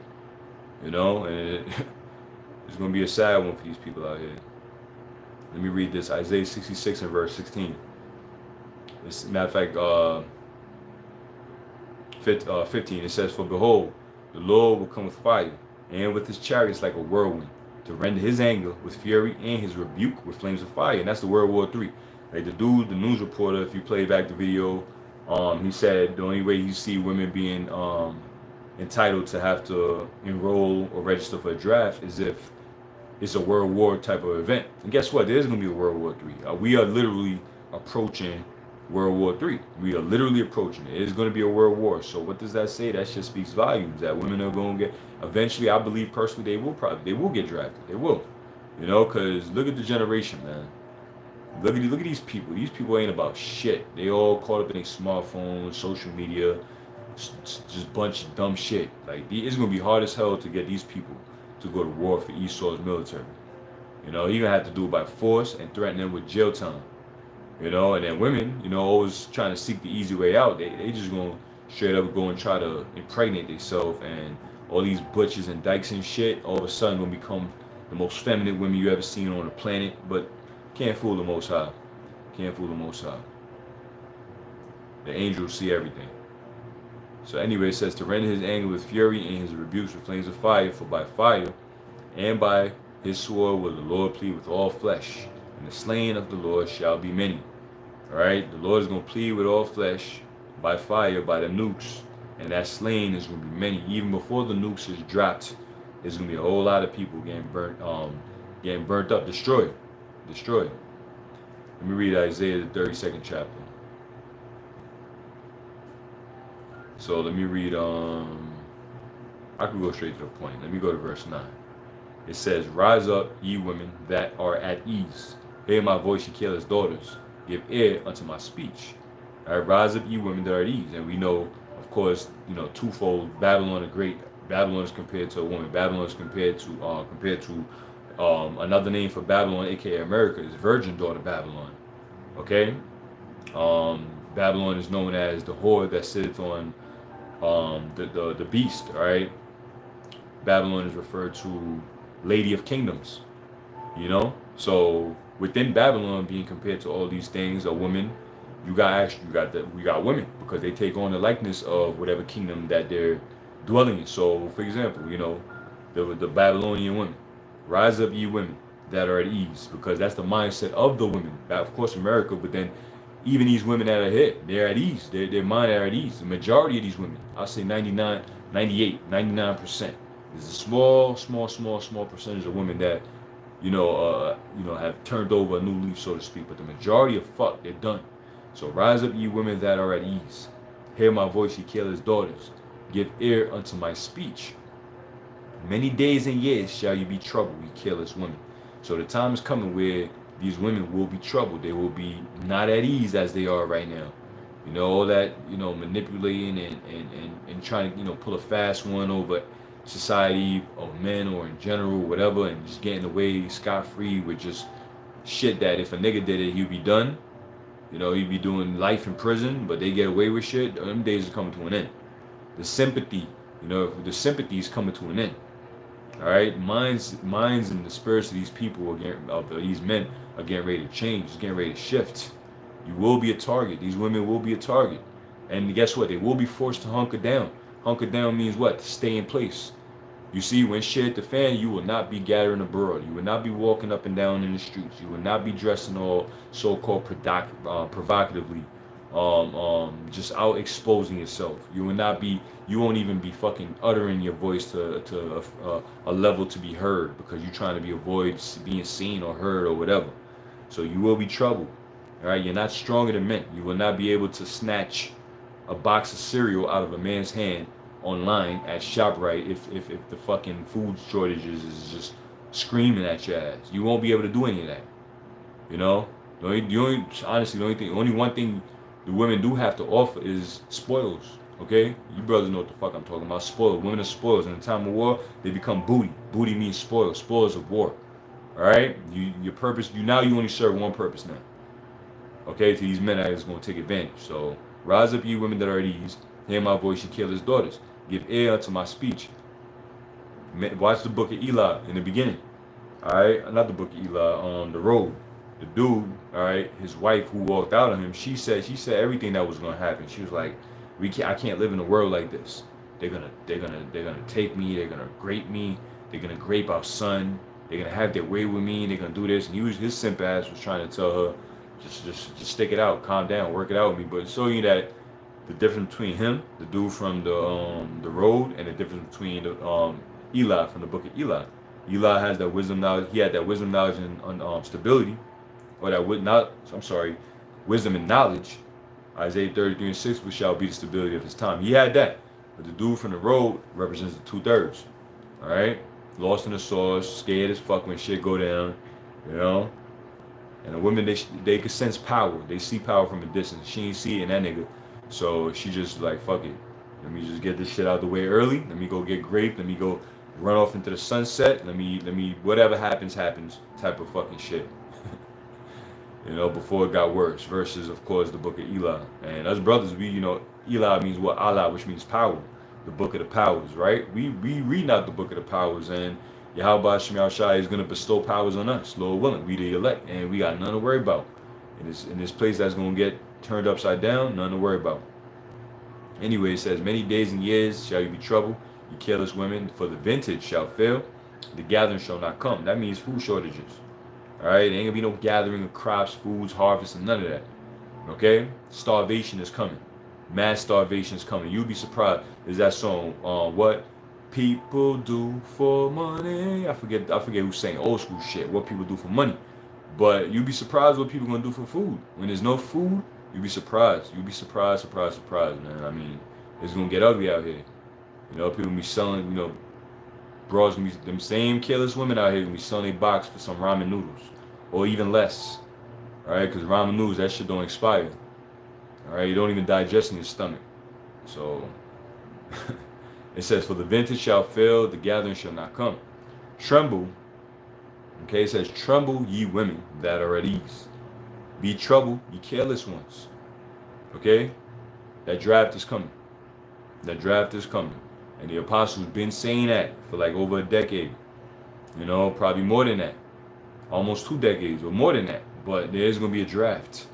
You know, and it's gonna be a sad one for these people out here. Let me read this. Isaiah 66 and verse 16. It's, matter of fact, 15. It says, "For behold, the Lord will come with fire, and with his chariots like a whirlwind, to render his anger with fury and his rebuke with flames of fire." And that's the World War III. Like the dude, the news reporter, if you play back the video, he said the only way you see women being entitled to have to enroll or register for a draft is if it's a World War type of event. And guess what? There's going to be a World War III. We are literally approaching World War III. We are literally approaching it. It's going to be a world war. So what does that say? That just speaks volumes that women are going to get, eventually, I believe personally, they will get drafted. They will. You know, because look at the generation, man. Look at these people. These people ain't about shit. They all caught up in their smartphones, social media, just a bunch of dumb shit. Like, it's going to be hard as hell to get these people to go to war for Esau's military. You know, you're gonna have to do it by force and threaten them with jail time. You know, and then women, you know, always trying to seek the easy way out. They just gonna straight up go and try to impregnate themselves, and all these butches and dykes and shit all of a sudden gonna become the most feminine women you ever seen on the planet. But can't fool the Most High. Can't fool the Most High. The angels see everything. So anyway, it says to rend his anger with fury and his rebukes with flames of fire, for by fire and by his sword will the Lord plead with all flesh, and the slain of the Lord shall be many. All right, the Lord is going to plead with all flesh by fire, by the nukes, and that slain is going to be many. Even before the nukes is dropped, there's going to be a whole lot of people getting burnt up, destroyed. Let me read Isaiah the 32nd chapter. So let me read. I can go straight to the point. Let me go to verse 9. It says, "Rise up, ye women that are at ease. Hear my voice, ye careless daughters. Give ear unto my speech." All right, rise up, ye women that are at ease. And we know, of course, you know, twofold. Babylon the Great. Babylon is compared to a woman. Babylon is compared to another name for Babylon, aka America, is Virgin Daughter Babylon. Okay. Babylon is known as the whore that sitteth on the beast. All right. Babylon is referred to Lady of Kingdoms. You know, so within Babylon being compared to all these things, a woman, we got women because they take on the likeness of whatever kingdom that they're dwelling in. So, for example, you know, the Babylonian women, rise up, ye women that are at ease, because that's the mindset of the women. Of course, America, but then even these women that are here, they're at ease. Their mind are at ease. The majority of these women, I'll say 99, 98, 99%. There's a small percentage of women that, have turned over a new leaf, so to speak. But the majority of they're done. So rise up, ye women that are at ease. Hear my voice, ye careless daughters. Give ear unto my speech. Many days and years shall you be troubled, ye careless women. So the time is coming where these women will be troubled. They will be not at ease as they are right now. You know, all that, manipulating and trying to, pull a fast one over society or men or in general, whatever, and just getting away scot-free with just shit that if a nigga did it, he'd be done. He'd be doing life in prison, but they get away with shit. Them days are coming to an end. The sympathy, the sympathy is coming to an end. All right, minds and the spirits of these people, of these men, are getting ready to change. It's getting ready to shift. You will be a target. These women will be a target, and guess what? They will be forced to hunker down. Hunker down means what? To stay in place. You see, when shit hit the fan, you will not be gathering abroad. You will not be walking up and down in the streets. You will not be dressing all so-called provocatively, just out exposing yourself. You won't even be fucking uttering your voice to a level to be heard, because you're trying to avoid being seen or heard or whatever. So you will be troubled. All right, you're not stronger than men. You will not be able to snatch a box of cereal out of a man's hand online at ShopRite if the fucking food shortages is just screaming at your ass. You won't be able to do any of that. The only one thing the women do have to offer is spoils. Okay, you brothers know what the fuck I'm talking about. Spoils. Women are spoils. In the time of war, they become booty. Booty means spoils. Spoils of war. All right, your purpose. You only serve one purpose now. Okay, to these men that is going to take advantage. So rise up, ye women that are at ease. Hear my voice, ye careless daughters. Give ear unto my speech. Watch the book of Eli in the beginning. All right, not the book of Eli. The road. The dude. All right, his wife who walked out on him. She said everything that was going to happen. She was like, I can't live in a world like this. They're gonna take me. They're gonna grape me. They're gonna grape our son. They're gonna have their way with me. They're gonna do this. And his simp ass was trying to tell her, just stick it out, calm down, work it out with me. But showing you that the difference between him, the dude from the road, and the difference between Eli from the book of Eli. Eli has that wisdom knowledge. He had that wisdom, knowledge, and stability, wisdom and knowledge. Isaiah 33:6, which shall be the stability of his time. He had that, but the dude from the road represents the 2/3. All right, lost in the sauce, scared as fuck when shit go down, And the women, they can sense power. They see power from a distance. She ain't see it in that nigga. So she just like, fuck it. Let me just get this shit out the way early. Let me go get graped. Let me go run off into the sunset. Let me, whatever happens, happens type of fucking shit. You know, before it got worse. Versus, of course, the book of Eli. And us brothers, we, you know, Eli means what? Allah, which means power. The book of the powers, right? We read out the book of the powers, and Yahweh Shem Shai is going to bestow powers on us, Lord willing. We the elect, and we got none to worry about. In this place that's going to get turned upside down, none to worry about. Anyway, it says, many days and years shall you be troubled, you careless women, for the vintage shall fail, the gathering shall not come. That means food shortages. All right, there ain't gonna be no gathering of crops, foods, harvest, and none of that. Okay, starvation is coming. Mass starvation is coming. You'll be surprised. There's that song, what people do for money. I forget who's saying old school shit. What people do for money, but you'll be surprised what people gonna do for food. When there's no food, you'll be surprised. You'll be surprised, man. I mean, it's gonna get ugly out here. You know, people gonna be selling. You know, bros gonna be them same careless women out here gonna be selling a box for some ramen noodles, or even less. All right, because ramen noodles, that shit don't expire. All right, you don't even digest in your stomach. So it says, for the vintage shall fail, the gathering shall not come. Tremble. Okay, it says, tremble ye women that are at ease. Be troubled, ye careless ones. Okay, that draft is coming. That draft is coming. And the apostles been saying that for like over a decade. You know, probably more than that. Almost 2 decades or more than that. But there's going to be a draft.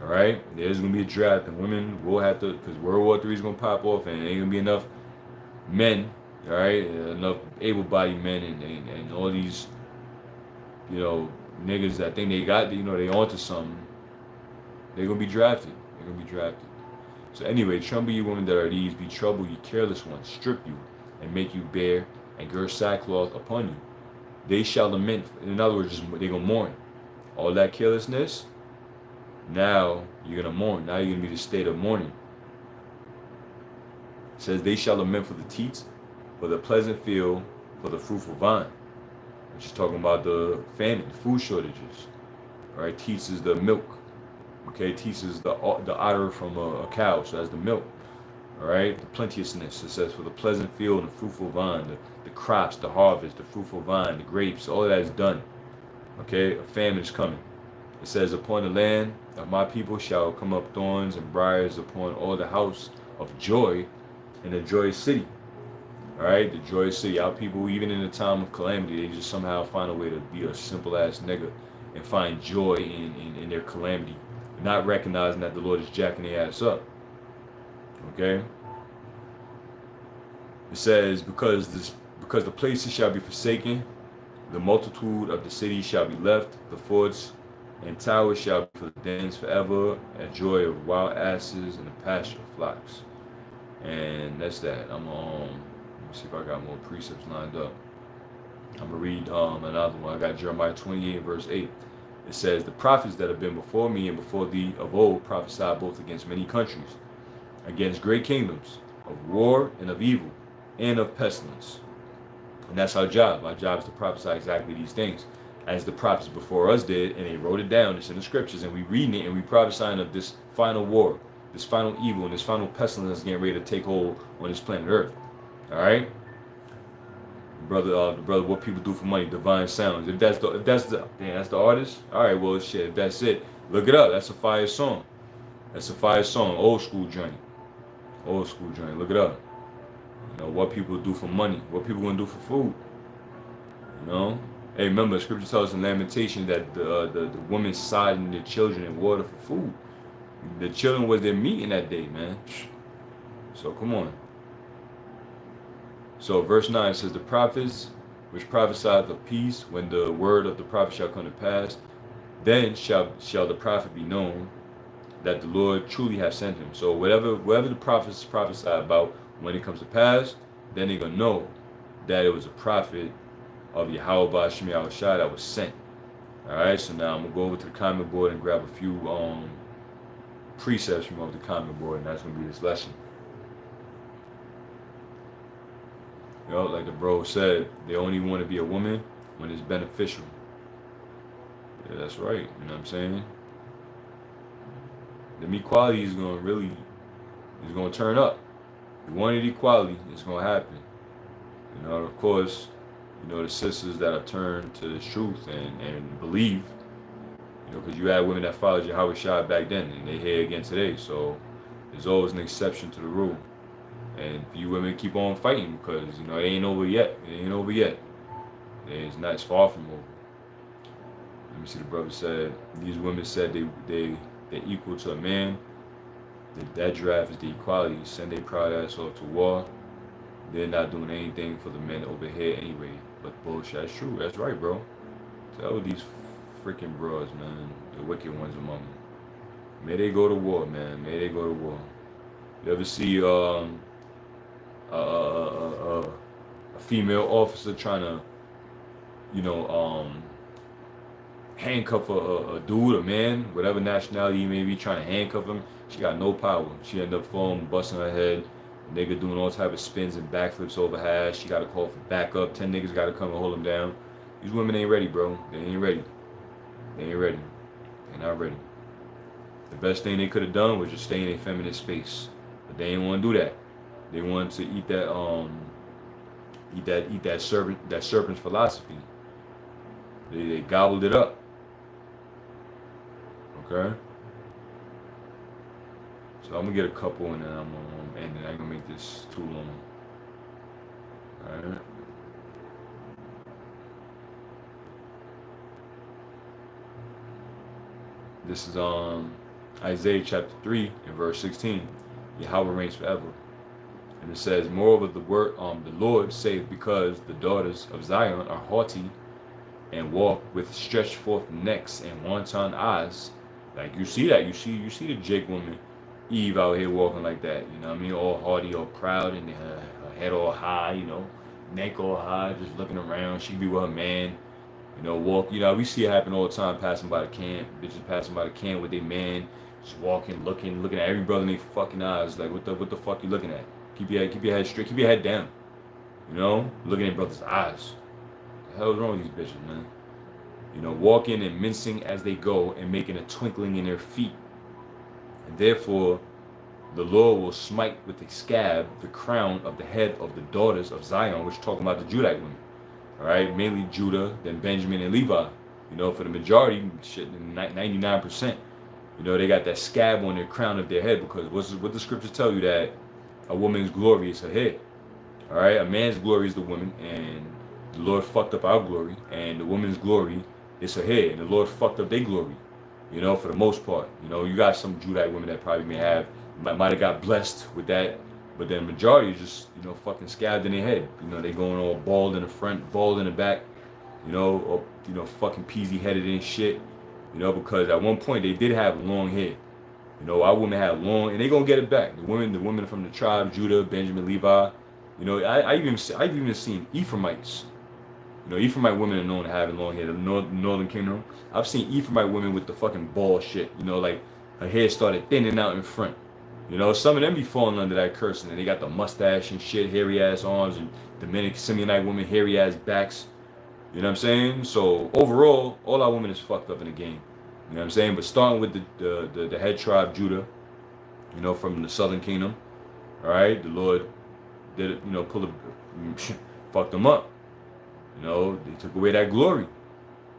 All right? There's going to be a draft. And women will have to, because World War III is going to pop off. And there ain't going to be enough men, all right? Enough able-bodied men and all these, you know, niggas that think they got, you know, they onto something. They're going to be drafted. They're going to be drafted. So anyway, tremble you women that are at ease, be troubled, ye careless ones, strip you, and make you bare, and gird sackcloth upon you. They shall lament. In other words, they're going to mourn. All that carelessness, now you're going to mourn. Now you're going to be the state of mourning. It says, they shall lament for the teats, for the pleasant field, for the fruitful vine. Which is talking about the famine, the food shortages. All right, teats is the milk. Okay, teats is the udder from a cow, so that's the milk. All right, the plenteousness. It says, for the pleasant field and the fruitful vine, the crops, the harvest, the fruitful vine, the grapes, all of that is done. Okay, a famine is coming. It says, upon the land of my people shall come up thorns and briars upon all the house of joy in the joyous city. All right, the joyous city. Our people, even in the time of calamity, they just somehow find a way to be a simple ass nigga and find joy in their calamity, not recognizing that the Lord is jacking their ass up. Okay. It says, because the places shall be forsaken, the multitude of the cities shall be left, the forts and towers shall be for the dens forever, a joy of wild asses and the pasture of flocks. And that's that. Let me see if I got more precepts lined up. I'm gonna read another one. I got Jeremiah 28 verse 8. It says, the prophets that have been before me and before thee of old prophesied both against many countries, against great kingdoms, of war and of evil, and of pestilence. And that's our job. Our job is to prophesy exactly these things, as the prophets before us did, and they wrote it down. It's in the scriptures, and we reading it, and we prophesying of this final war, this final evil, and this final pestilence that's getting ready to take hold on this planet Earth. All right, brother. What people do for money, divine sounds. If that's the artist. All right, well, shit. If that's it, look it up. That's a fire song. That's a fire song. Old school joint. Old school joint. Look it up. You know, what people do for money, what people gonna do for food. You know, hey, remember, scripture tells us in Lamentation that the women siding their children in water for food. The children was their meat in that day, man. So come on. So verse 9 says, the prophets which prophesied of peace, when the word of the prophet shall come to pass, then shall the prophet be known that the Lord truly hath sent him. So whatever the prophets prophesy about, when it comes to pass, then they're gonna know that it was a prophet of Yahweh Shem Shai that was sent. All right, so now I'm gonna go over to the comment board and grab a few precepts from over the comment board, and that's gonna be this lesson. You know, like the bro said, they only want to be a woman when it's beneficial. Yeah, that's right. You know what I'm saying? The equality is gonna turn up. You wanted equality, it's gonna happen. You know, of course, you know, the sisters that have turned to the truth and believe, you know, because you had women that followed Yahweh Shai back then, and they here again today. So there's always an exception to the rule. And you women keep on fighting because, you know, it ain't over yet. It ain't over yet. It's not. It's far from over. Let me see. The brother said these women said they're equal to a man. That draft is the equality. Send their proud ass off to war. They're not doing anything for the men over here anyway. But bullshit. That's true. That's right, bro. Tell these freaking bros, man, the wicked ones among them. May they go to war, man. May they go to war. You ever see a female officer trying to, you know, handcuff a dude, a man, whatever nationality he may be, trying to handcuff him? She got no power. She ended up falling, busting her head. The nigga doing all type of spins and backflips over her ass. She got to call for backup. 10 niggas got to come and hold him down. These women ain't ready, bro. They ain't ready. They ain't ready. They're not ready. The best thing they could have done was just stay in a feminine space, but they didn't want to do that. They wanted to eat that serpent's philosophy. They gobbled it up. Okay. So I'm gonna get a couple and then I'm gonna end it. I ain't gonna make this too long. All right. This is Isaiah chapter 3 and verse 16. Yahweh reigns forever. And it says, moreover, the Lord saith, because the daughters of Zion are haughty and walk with stretched forth necks and wanton eyes. Like you see that. You see the Jake woman, Eve, out here walking like that. You know what I mean? All haughty, all proud, and her head all high, you know, neck all high, just looking around. She be with her man. You know, walk. You know, we see it happen all the time. Passing by the camp, bitches passing by the camp with their man, just walking, looking at every brother in their fucking eyes. Like, what the fuck you looking at? Keep your head straight. Keep your head down. You know, looking at brothers' eyes. What the hell is wrong with these bitches, man? You know, walking and mincing as they go, and making a twinkling in their feet. And therefore, the Lord will smite with a scab the crown of the head of the daughters of Zion, which talking about the Judite women. All right, mainly Judah, then Benjamin and Levi. You know, for the majority, shit, 99%. You know, they got that scab on their crown of their head, because what the scriptures tell you, that a woman's glory is her head. All right, a man's glory is the woman, and the Lord fucked up our glory, and the woman's glory is her head, and the Lord fucked up their glory. You know, for the most part. You know, you got some Judite women that probably might have got blessed with that. But then the majority is just, you know, fucking scabbed in their head. You know, they going all bald in the front, bald in the back, you know, or, you know, fucking peasy headed and shit. You know, because at one point they did have long hair. You know, our women had long, and they gonna get it back. The women from the tribe, Judah, Benjamin, Levi. You know, I've even seen Ephraimites. You know, Ephraimite women are known to having long hair. The Northern Kingdom. I've seen Ephraimite women with the fucking bald shit. You know, like her hair started thinning out in front. You know, some of them be falling under that cursing, and they got the mustache and shit, hairy ass arms, and Dominican Simeonite women, hairy ass backs. You know what I'm saying? So overall, all our women is fucked up in the game. You know what I'm saying? But starting with the head tribe, Judah, you know, from the Southern Kingdom, all right, the Lord did it, you know, fucked them up. You know, they took away that glory.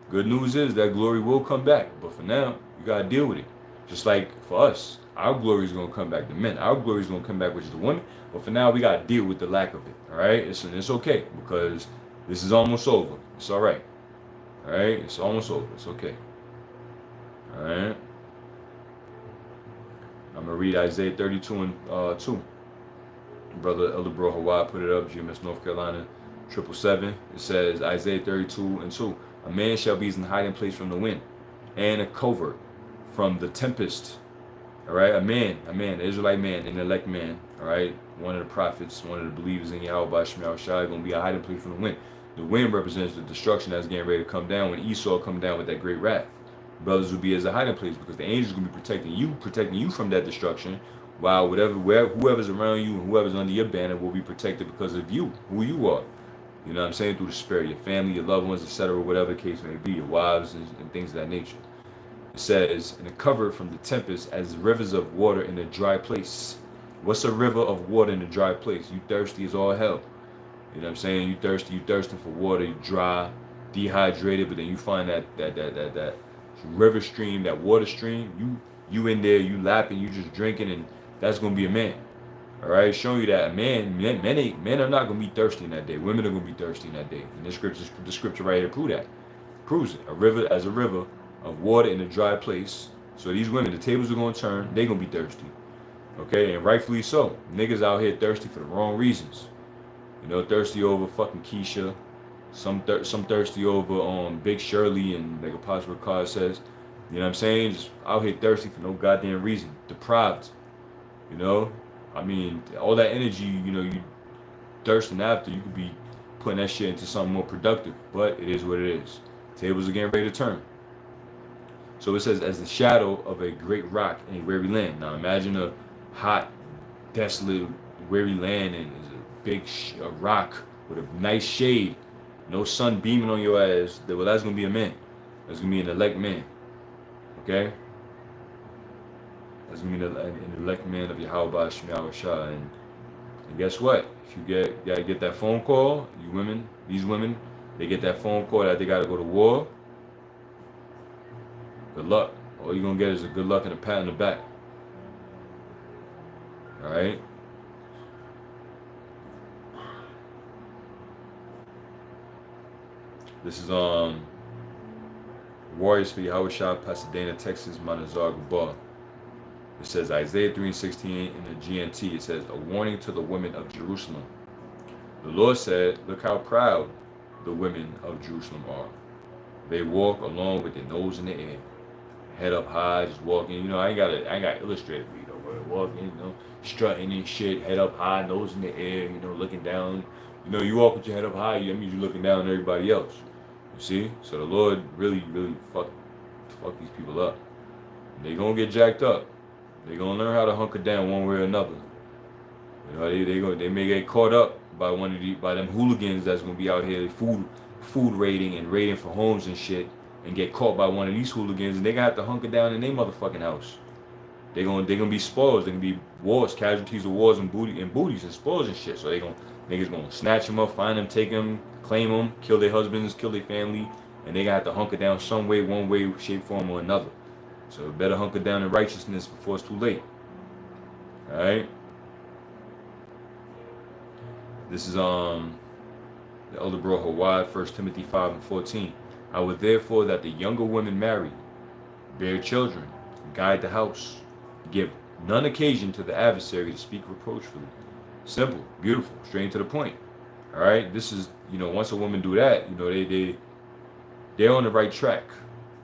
Good news is that glory will come back, but for now, you gotta deal with it. Just like for us, our glory is gonna come back. The men, our glory is gonna come back, which is the women. But for now, we gotta deal with the lack of it. All right, it's okay, because this is almost over. It's all right. All right, it's almost over. It's okay. All right. I'm gonna read Isaiah 32 and 2. Brother Elder Bro Hawaii put it up. GMS North Carolina 777. It says Isaiah 32 and 2. A man shall be in hiding place from the wind, and a covert from the tempest. All right, a man, an Israelite man, an elect man. All right, one of the prophets, one of the believers in Yahweh by Shemel Shai, gonna be a hiding place from the wind. The wind represents the destruction that's getting ready to come down when Esau come down with that great wrath. Brothers will be as a hiding place, because the angels gonna be protecting you from that destruction, while whoever's around you and whoever's under your banner will be protected because of you, who you are. You know what I'm saying? Through the spirit, your family, your loved ones, etc., whatever the case may be, your wives and things of that nature. It says, and covered from the tempest as rivers of water in a dry place. What's a river of water in a dry place? You thirsty as all hell. You know what I'm saying? You thirsting for water, you dry, dehydrated, but then you find that river stream, that water stream, you in there, you lapping, you just drinking, and that's gonna be a man. All right, showing you that a men are not gonna be thirsty in that day. Women are gonna be thirsty in that day. And the scripture right here proves it. A river of water in a dry place. So these women, the tables are gonna turn. They gonna be thirsty. Okay, and rightfully so. Niggas out here thirsty for the wrong reasons. You know, thirsty over fucking Keisha. Some thirsty over Big Shirley and like Apostle Ricard says. You know what I'm saying? Just out here thirsty for no goddamn reason. Deprived. You know? I mean, all that energy, you know, you thirsting after, you could be putting that shit into something more productive. But it is what it is. Tables are getting ready to turn. So it says, as the shadow of a great rock in a weary land. Now imagine a hot, desolate, weary land, and there's a big rock with a nice shade, no sun beaming on your ass. Well, that's gonna be a man. That's gonna be an elect man. Okay. That's gonna be an elect man of Yahweh Shema Shah. And guess what? If you gotta get that phone call, these women, they get that phone call that they gotta go to war. Good luck. All you're gonna get is a good luck and a pat on the back. Alright? This is Warriors for Yahweh Shah, Pasadena, Texas, Monazar Bar. It says Isaiah 3:16 in the GNT. It says, a warning to the women of Jerusalem. The Lord said, look how proud the women of Jerusalem are. They walk along with their nose in the air, head up high, just walking. You know, I ain't got illustrated for you know, walking, you know, strutting and shit, head up high, nose in the air, you know, looking down. You know, you walk with your head up high, that means you're looking down at everybody else. You see? So the Lord really fuck these people up. They gonna get jacked up. They gonna learn how to hunker down one way or another. You know, they may get caught up by them hooligans that's gonna be out here food raiding and raiding for homes and shit, and get caught by one of these hooligans, and they gonna have to hunker down in their motherfucking house. They gonna be spoils. They gonna be wars, casualties of wars and booties and spoils and shit. So niggas gonna snatch them up, find them, take them, claim them, kill their husbands, kill their family, and they gonna have to hunker down some way, one way, shape, form, or another. So better hunker down in righteousness before it's too late. All right. This is the elder bro Hawaii, 1 Timothy 5:14. I would therefore that the younger women marry, bear children, guide the house, give none occasion to the adversary to speak reproachfully. Simple, beautiful, straight to the point. All right. This is, you know, once a woman do that, you know, they're on the right track.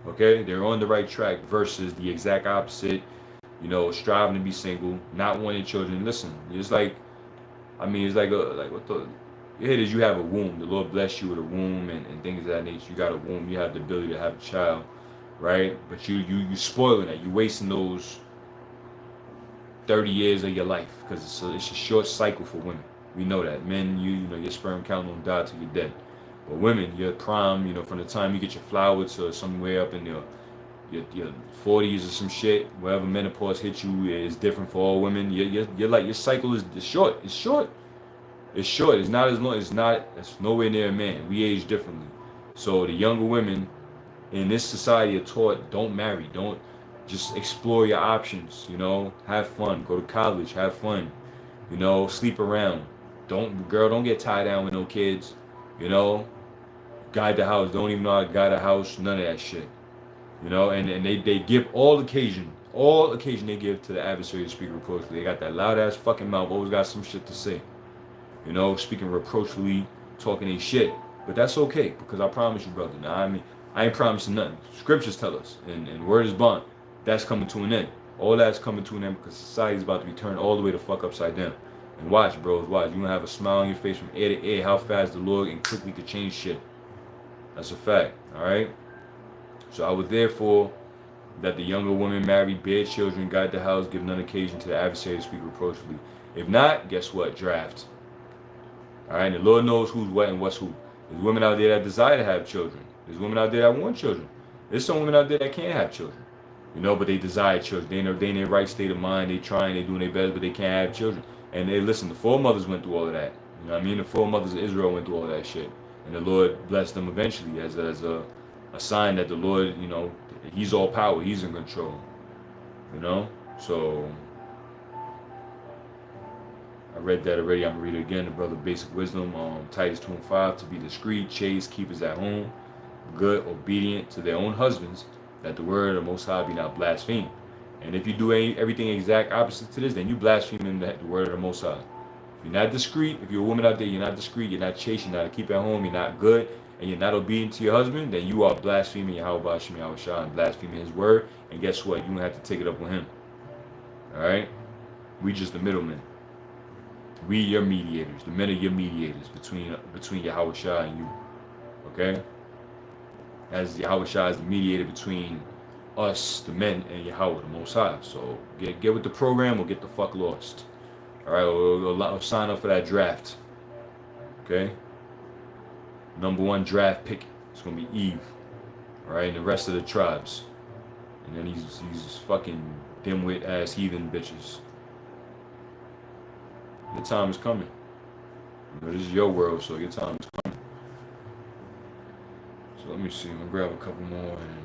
Okay, they're on the right track versus the exact opposite. You know, striving to be single, not wanting children. Listen, it's like, I mean, it's like what the it is. You have a womb. The Lord bless you with a womb and things of that nature. You got a womb. You have the ability to have a child, right? But you spoiling that. You wasting those 30 years of your life because it's a short cycle for women. We know that. Men, you know, your sperm count won't die till you're dead. But women, your prime, you know, from the time you get your flower to somewhere up in your 40s or some shit, wherever menopause hits you, is different for all women. Your cycle is short. It's short. It's short. It's not as long. It's nowhere near a man. We age differently. So the younger women in this society are taught, don't marry. Don't, just explore your options. You know, have fun. Go to college. Have fun. You know, sleep around. Don't get tied down with no kids. You know, guide the house. Don't even know how to guide a house. None of that shit. You know, and they give all occasion they give to the adversary to speak reproachfully. They got that loud ass fucking mouth, always got some shit to say. You know, speaking reproachfully, talking a shit. But that's okay, because I promise you, brother. Now, I mean, I ain't promising nothing. Scriptures tell us, and word is bond. That's coming to an end. All that's coming to an end because society's about to be turned all the way the fuck upside down. And watch, bros, watch. You're gonna have a smile on your face from ear to ear how fast the Lord and quickly could change shit. That's a fact, all right? So I would therefore that the younger women marry, bear children, guide the house, give none occasion to the adversary to speak reproachfully. If not, guess what? Draft. All right, and the Lord knows who's what and what's who. There's women out there that desire to have children. There's women out there that want children. There's some women out there that can't have children. You know, but they desire children. They in their right state of mind. They trying, they doing their best, but they can't have children. And they listen, the foremothers went through all of that. You know what I mean? The foremothers of Israel went through all that shit. And the Lord blessed them eventually as a sign that the Lord, you know, he's all power. He's in control. You know? So, I read that already. I'm going to read it again. The brother Basic Wisdom, Titus 2:5, to be discreet, chaste, keepers at home, good, obedient to their own husbands, that the word of the Most High be not blasphemed. And if you do everything exact opposite to this, then you blaspheme the word of the Most High. If you're not discreet, if you're a woman out there, you're not discreet, you're not chaste, you're not keep at home, you're not good, and you're not obedient to your husband, then you are blaspheming Yahweh Shem Yahushua and blaspheming his word. And guess what? You're going to have to take it up with him. All right? We just the middlemen. We your mediators. The men are your mediators between Yahushua and you. Okay? As Yahushua is the mediator between us, the men, and Yahweh, the Most High. So get with the program or get the fuck lost. All right, or sign up for that draft. Okay. #1 draft pick. It's gonna be Eve. All right, and the rest of the tribes. And then these fucking dimwit ass heathen bitches. Your time is coming. You know, this is your world, so your time is coming. So let me see. I'm gonna grab a couple more and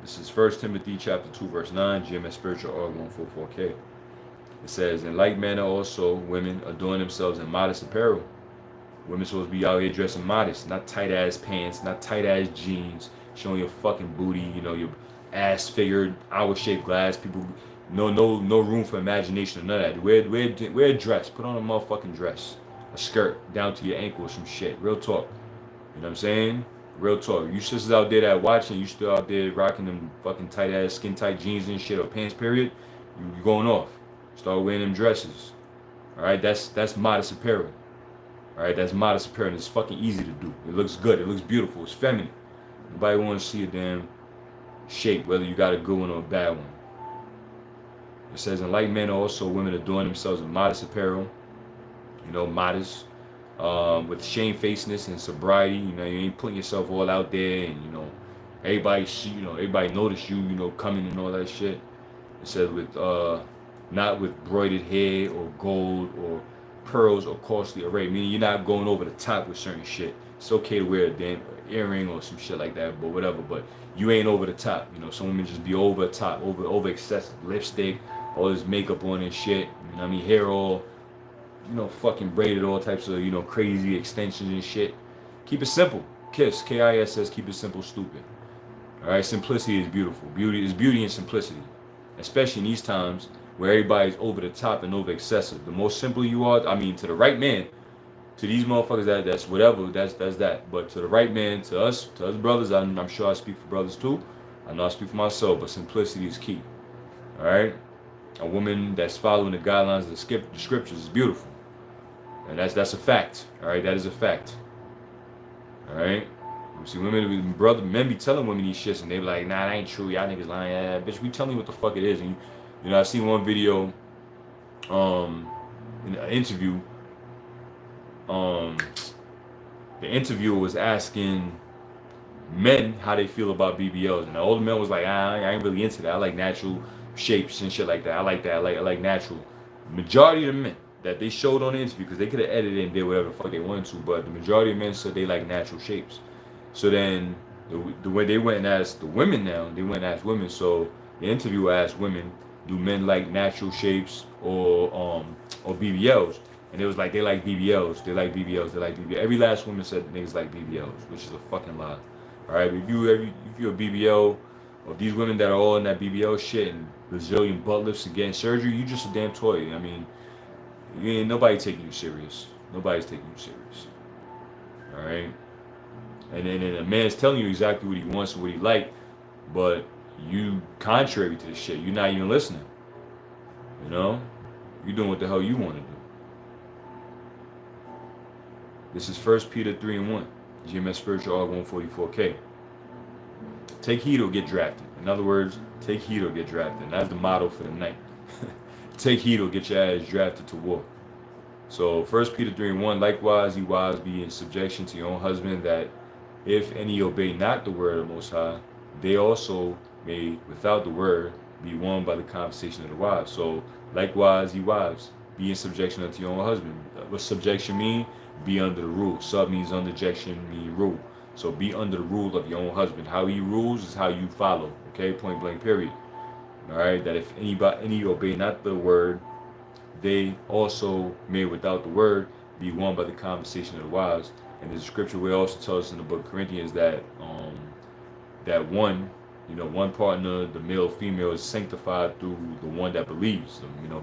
this is 1 Timothy chapter 2, verse 9, GMS Spiritual Org 144K. It says, in like manner also, women adorn themselves in modest apparel. Women supposed to be out here dressing modest, not tight ass pants, not tight ass jeans, showing your fucking booty, you know, your ass figured, hour shaped glass. People, no room for imagination or none of that. Wear a dress, put on a motherfucking dress, a skirt down to your ankle or some shit. Real talk. You know what I'm saying? Real talk. You sisters out there that watching, you still out there rocking them fucking tight ass skin tight jeans and shit or pants period, you going off. Start wearing them dresses. Alright, that's modest apparel. Alright, that's modest apparel. It's fucking easy to do. It looks good, it looks beautiful, it's feminine. Nobody wanna see a damn shape, whether you got a good one or a bad one. It says, in like manner also women adorn themselves in modest apparel. You know, modest. With shamefacedness and sobriety, you know, you ain't putting yourself all out there, and you know, everybody see, you know, everybody notice you, you know, coming and all that shit. It says with not with broidered hair or gold or pearls or costly array, meaning you're not going over the top with certain shit. It's okay to wear a damn earring or some shit like that, but whatever. But you ain't over the top, you know. Some women just be over the top, over excessive lipstick, all this makeup on and shit. You know what I mean? Hair all, you know, fucking braided, all types of, you know, crazy extensions and shit. Keep it simple. KISS, K-I-S says, keep it simple, stupid. All right, simplicity is beautiful. Beauty is beauty and simplicity, especially in these times where everybody's over the top and over excessive. The more simple you are, I mean, to the right man, to these motherfuckers, that's whatever, that's that. But to the right man, to us brothers, I'm sure I speak for brothers too. I know I speak for myself, but simplicity is key. All right, a woman that's following the guidelines of the scriptures is beautiful. And that's a fact. All right, that is a fact. All right. You see, men be telling women these shits, and they be like, nah, that ain't true. Y'all niggas lying. Yeah, bitch, we telling you what the fuck it is. And you know, I seen one video, in an interview. The interviewer was asking men how they feel about BBLs, and the older man was like, I ain't really into that. I like natural shapes and shit like that. I like that. I like natural. Majority of the men that they showed on the interview, because they could have edited and did whatever the fuck they wanted to, but the majority of men said they like natural shapes. So then the way they went and asked the women now, they went and asked women. So the interviewer asked women, do men like natural shapes or BBLs? And it was like, they like BBLs, they like BBLs, they like BBLs. Every last woman said niggas like BBLs, which is a fucking lie. All right, if you're a BBL, or these women that are all in that BBL shit and Brazilian butt lifts and getting surgery, you just a damn toy. I mean, you ain't nobody taking you serious. Nobody's taking you serious. All right. And then a man's telling you exactly what he wants and what he like, but you contrary to the shit. You're not even listening. You know, you're doing what the hell you want to do. This is 1 Peter 3:1, GMS Spiritual Org 144K. Take heed or get drafted. In other words, take heed or get drafted. And that's the motto for the night. Take heed or get your ass drafted to war. So 1 Peter 3:1, likewise, ye wives, be in subjection to your own husband, that if any obey not the word of the Most High, they also may, without the word, be won by the conversation of the wives. So likewise, ye wives, be in subjection unto your own husband. What subjection mean? Be under the rule. Sub means underjection, mean rule. So be under the rule of your own husband. How he rules is how you follow. Okay, point blank, period. All right, that if any obey not the word, they also may without the word be won by the conversation of the wives. And the scripture will also tell us in the book of Corinthians that that one, one partner, the male female, is sanctified through the one that believes.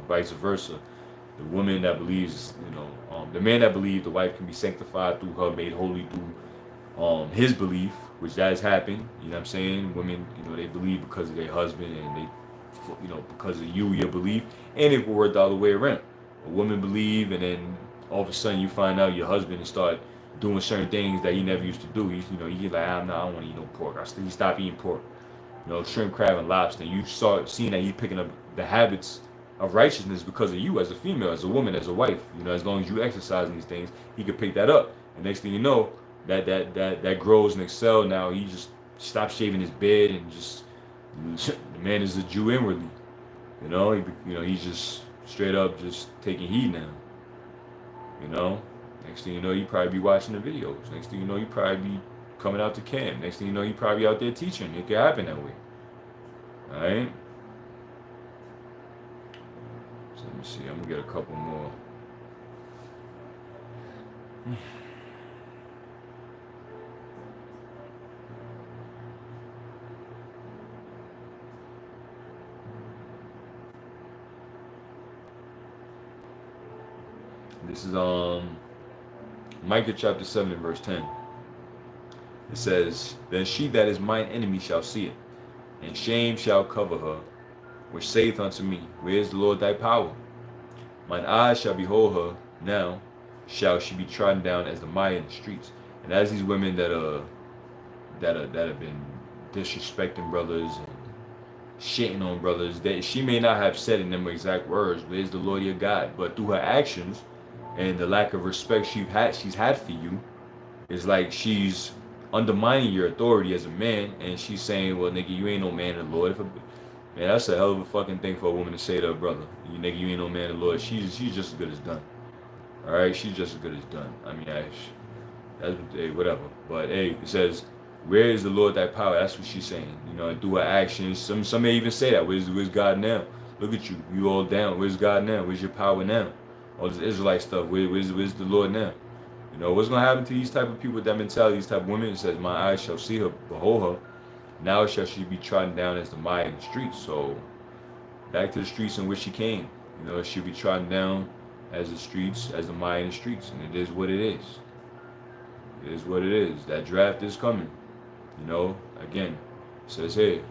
Vice versa. The woman that believes, the man that believes, the wife can be sanctified through her, made holy through his belief, which that has happened. You know what I'm saying? Women, they believe because of their husband, and they, because of your belief, and it will work the other way around. A woman believe, and then all of a sudden you find out your husband and start doing certain things that he never used to do. He's like, I don't want to eat no pork. He stopped eating pork. Shrimp, crab, and lobster. You start seeing that he's picking up the habits of righteousness because of you as a female, as a woman, as a wife. As long as you exercise these things, he could pick that up. And next thing you know, that grows and excels. Now he just stops shaving his beard and just the man is a Jew inwardly. He's just straight up just taking heed now. Next thing you know, you probably be watching the videos. Next thing you know, you probably be coming out to camp. Next thing you know, you probably out there teaching. It could happen that way. All right. So let me see. I'm gonna get a couple more. This is Micah chapter 7 and verse 10. It says, Then she that is mine enemy shall see it, and shame shall cover her, which saith unto me, Where is the Lord thy power? Mine eyes shall behold her, now shall she be trodden down as the mire in the streets. And as these women that have been disrespecting brothers and shitting on brothers, that she may not have said in them exact words, Where is the Lord your God? But through her actions and the lack of respect she's had for you, it's like she's undermining your authority as a man, and she's saying, well, nigga, you ain't no man in the Lord. Man, that's a hell of a fucking thing for a woman to say to her brother. You nigga, you ain't no man in the Lord. She's just as good as done. All right, she's just as good as done. I mean, that's whatever. But hey, it says, where is the Lord thy power? That's what she's saying. And through her actions, some may even say that. Where's God now? Look at you. You all down. Where's God now? Where's your power now? All this Israelite stuff. Where's the Lord now? What's going to happen to these type of people with that mentality, these type of women? It says, my eyes shall see her, behold her. Now shall she be trodden down as the mire in the streets. So, back to the streets in which she came. She'll be trodden down as the streets, as the mire in the streets. And it is what it is. It is what it is. That draft is coming. Again, it says here,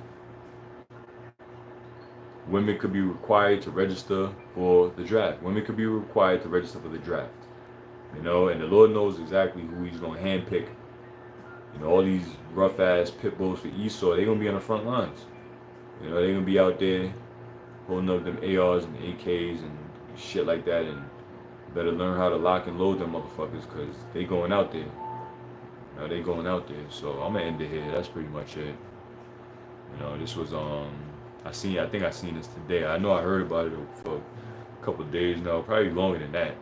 women could be required to register for the draft. Women could be required to register for the draft. And the Lord knows exactly who he's going to handpick. All these rough-ass pit bulls for Esau, they're going to be on the front lines. They're going to be out there holding up them ARs and AKs and shit like that, and better learn how to lock and load them motherfuckers, because they going out there. They going out there. So I'm going to end it here. That's pretty much it. This was, I think I seen this today. I know I heard about it for a couple of days now, probably longer than that.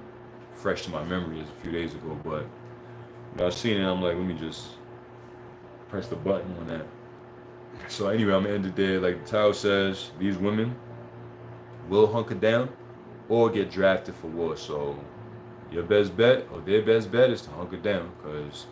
Fresh to my memory as a few days ago, but I seen it, I'm like, let me just press the button on that. So anyway, I'm gonna end it there. Like the title says, these women will hunker down or get drafted for war. So your best bet, or their best bet, is to hunker down, because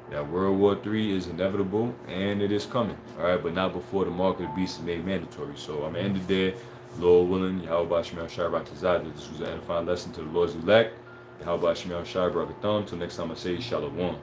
that World War III is inevitable and it is coming. All right, but not before the mark of the beast is made mandatory. So I'm gonna end it there. Lord willing, Yahweh Shemel Shabbat Tazad. This was an edifying lesson to the Lord's elect. How about Shemel Shai Barakathon? Till next time I say Shalom.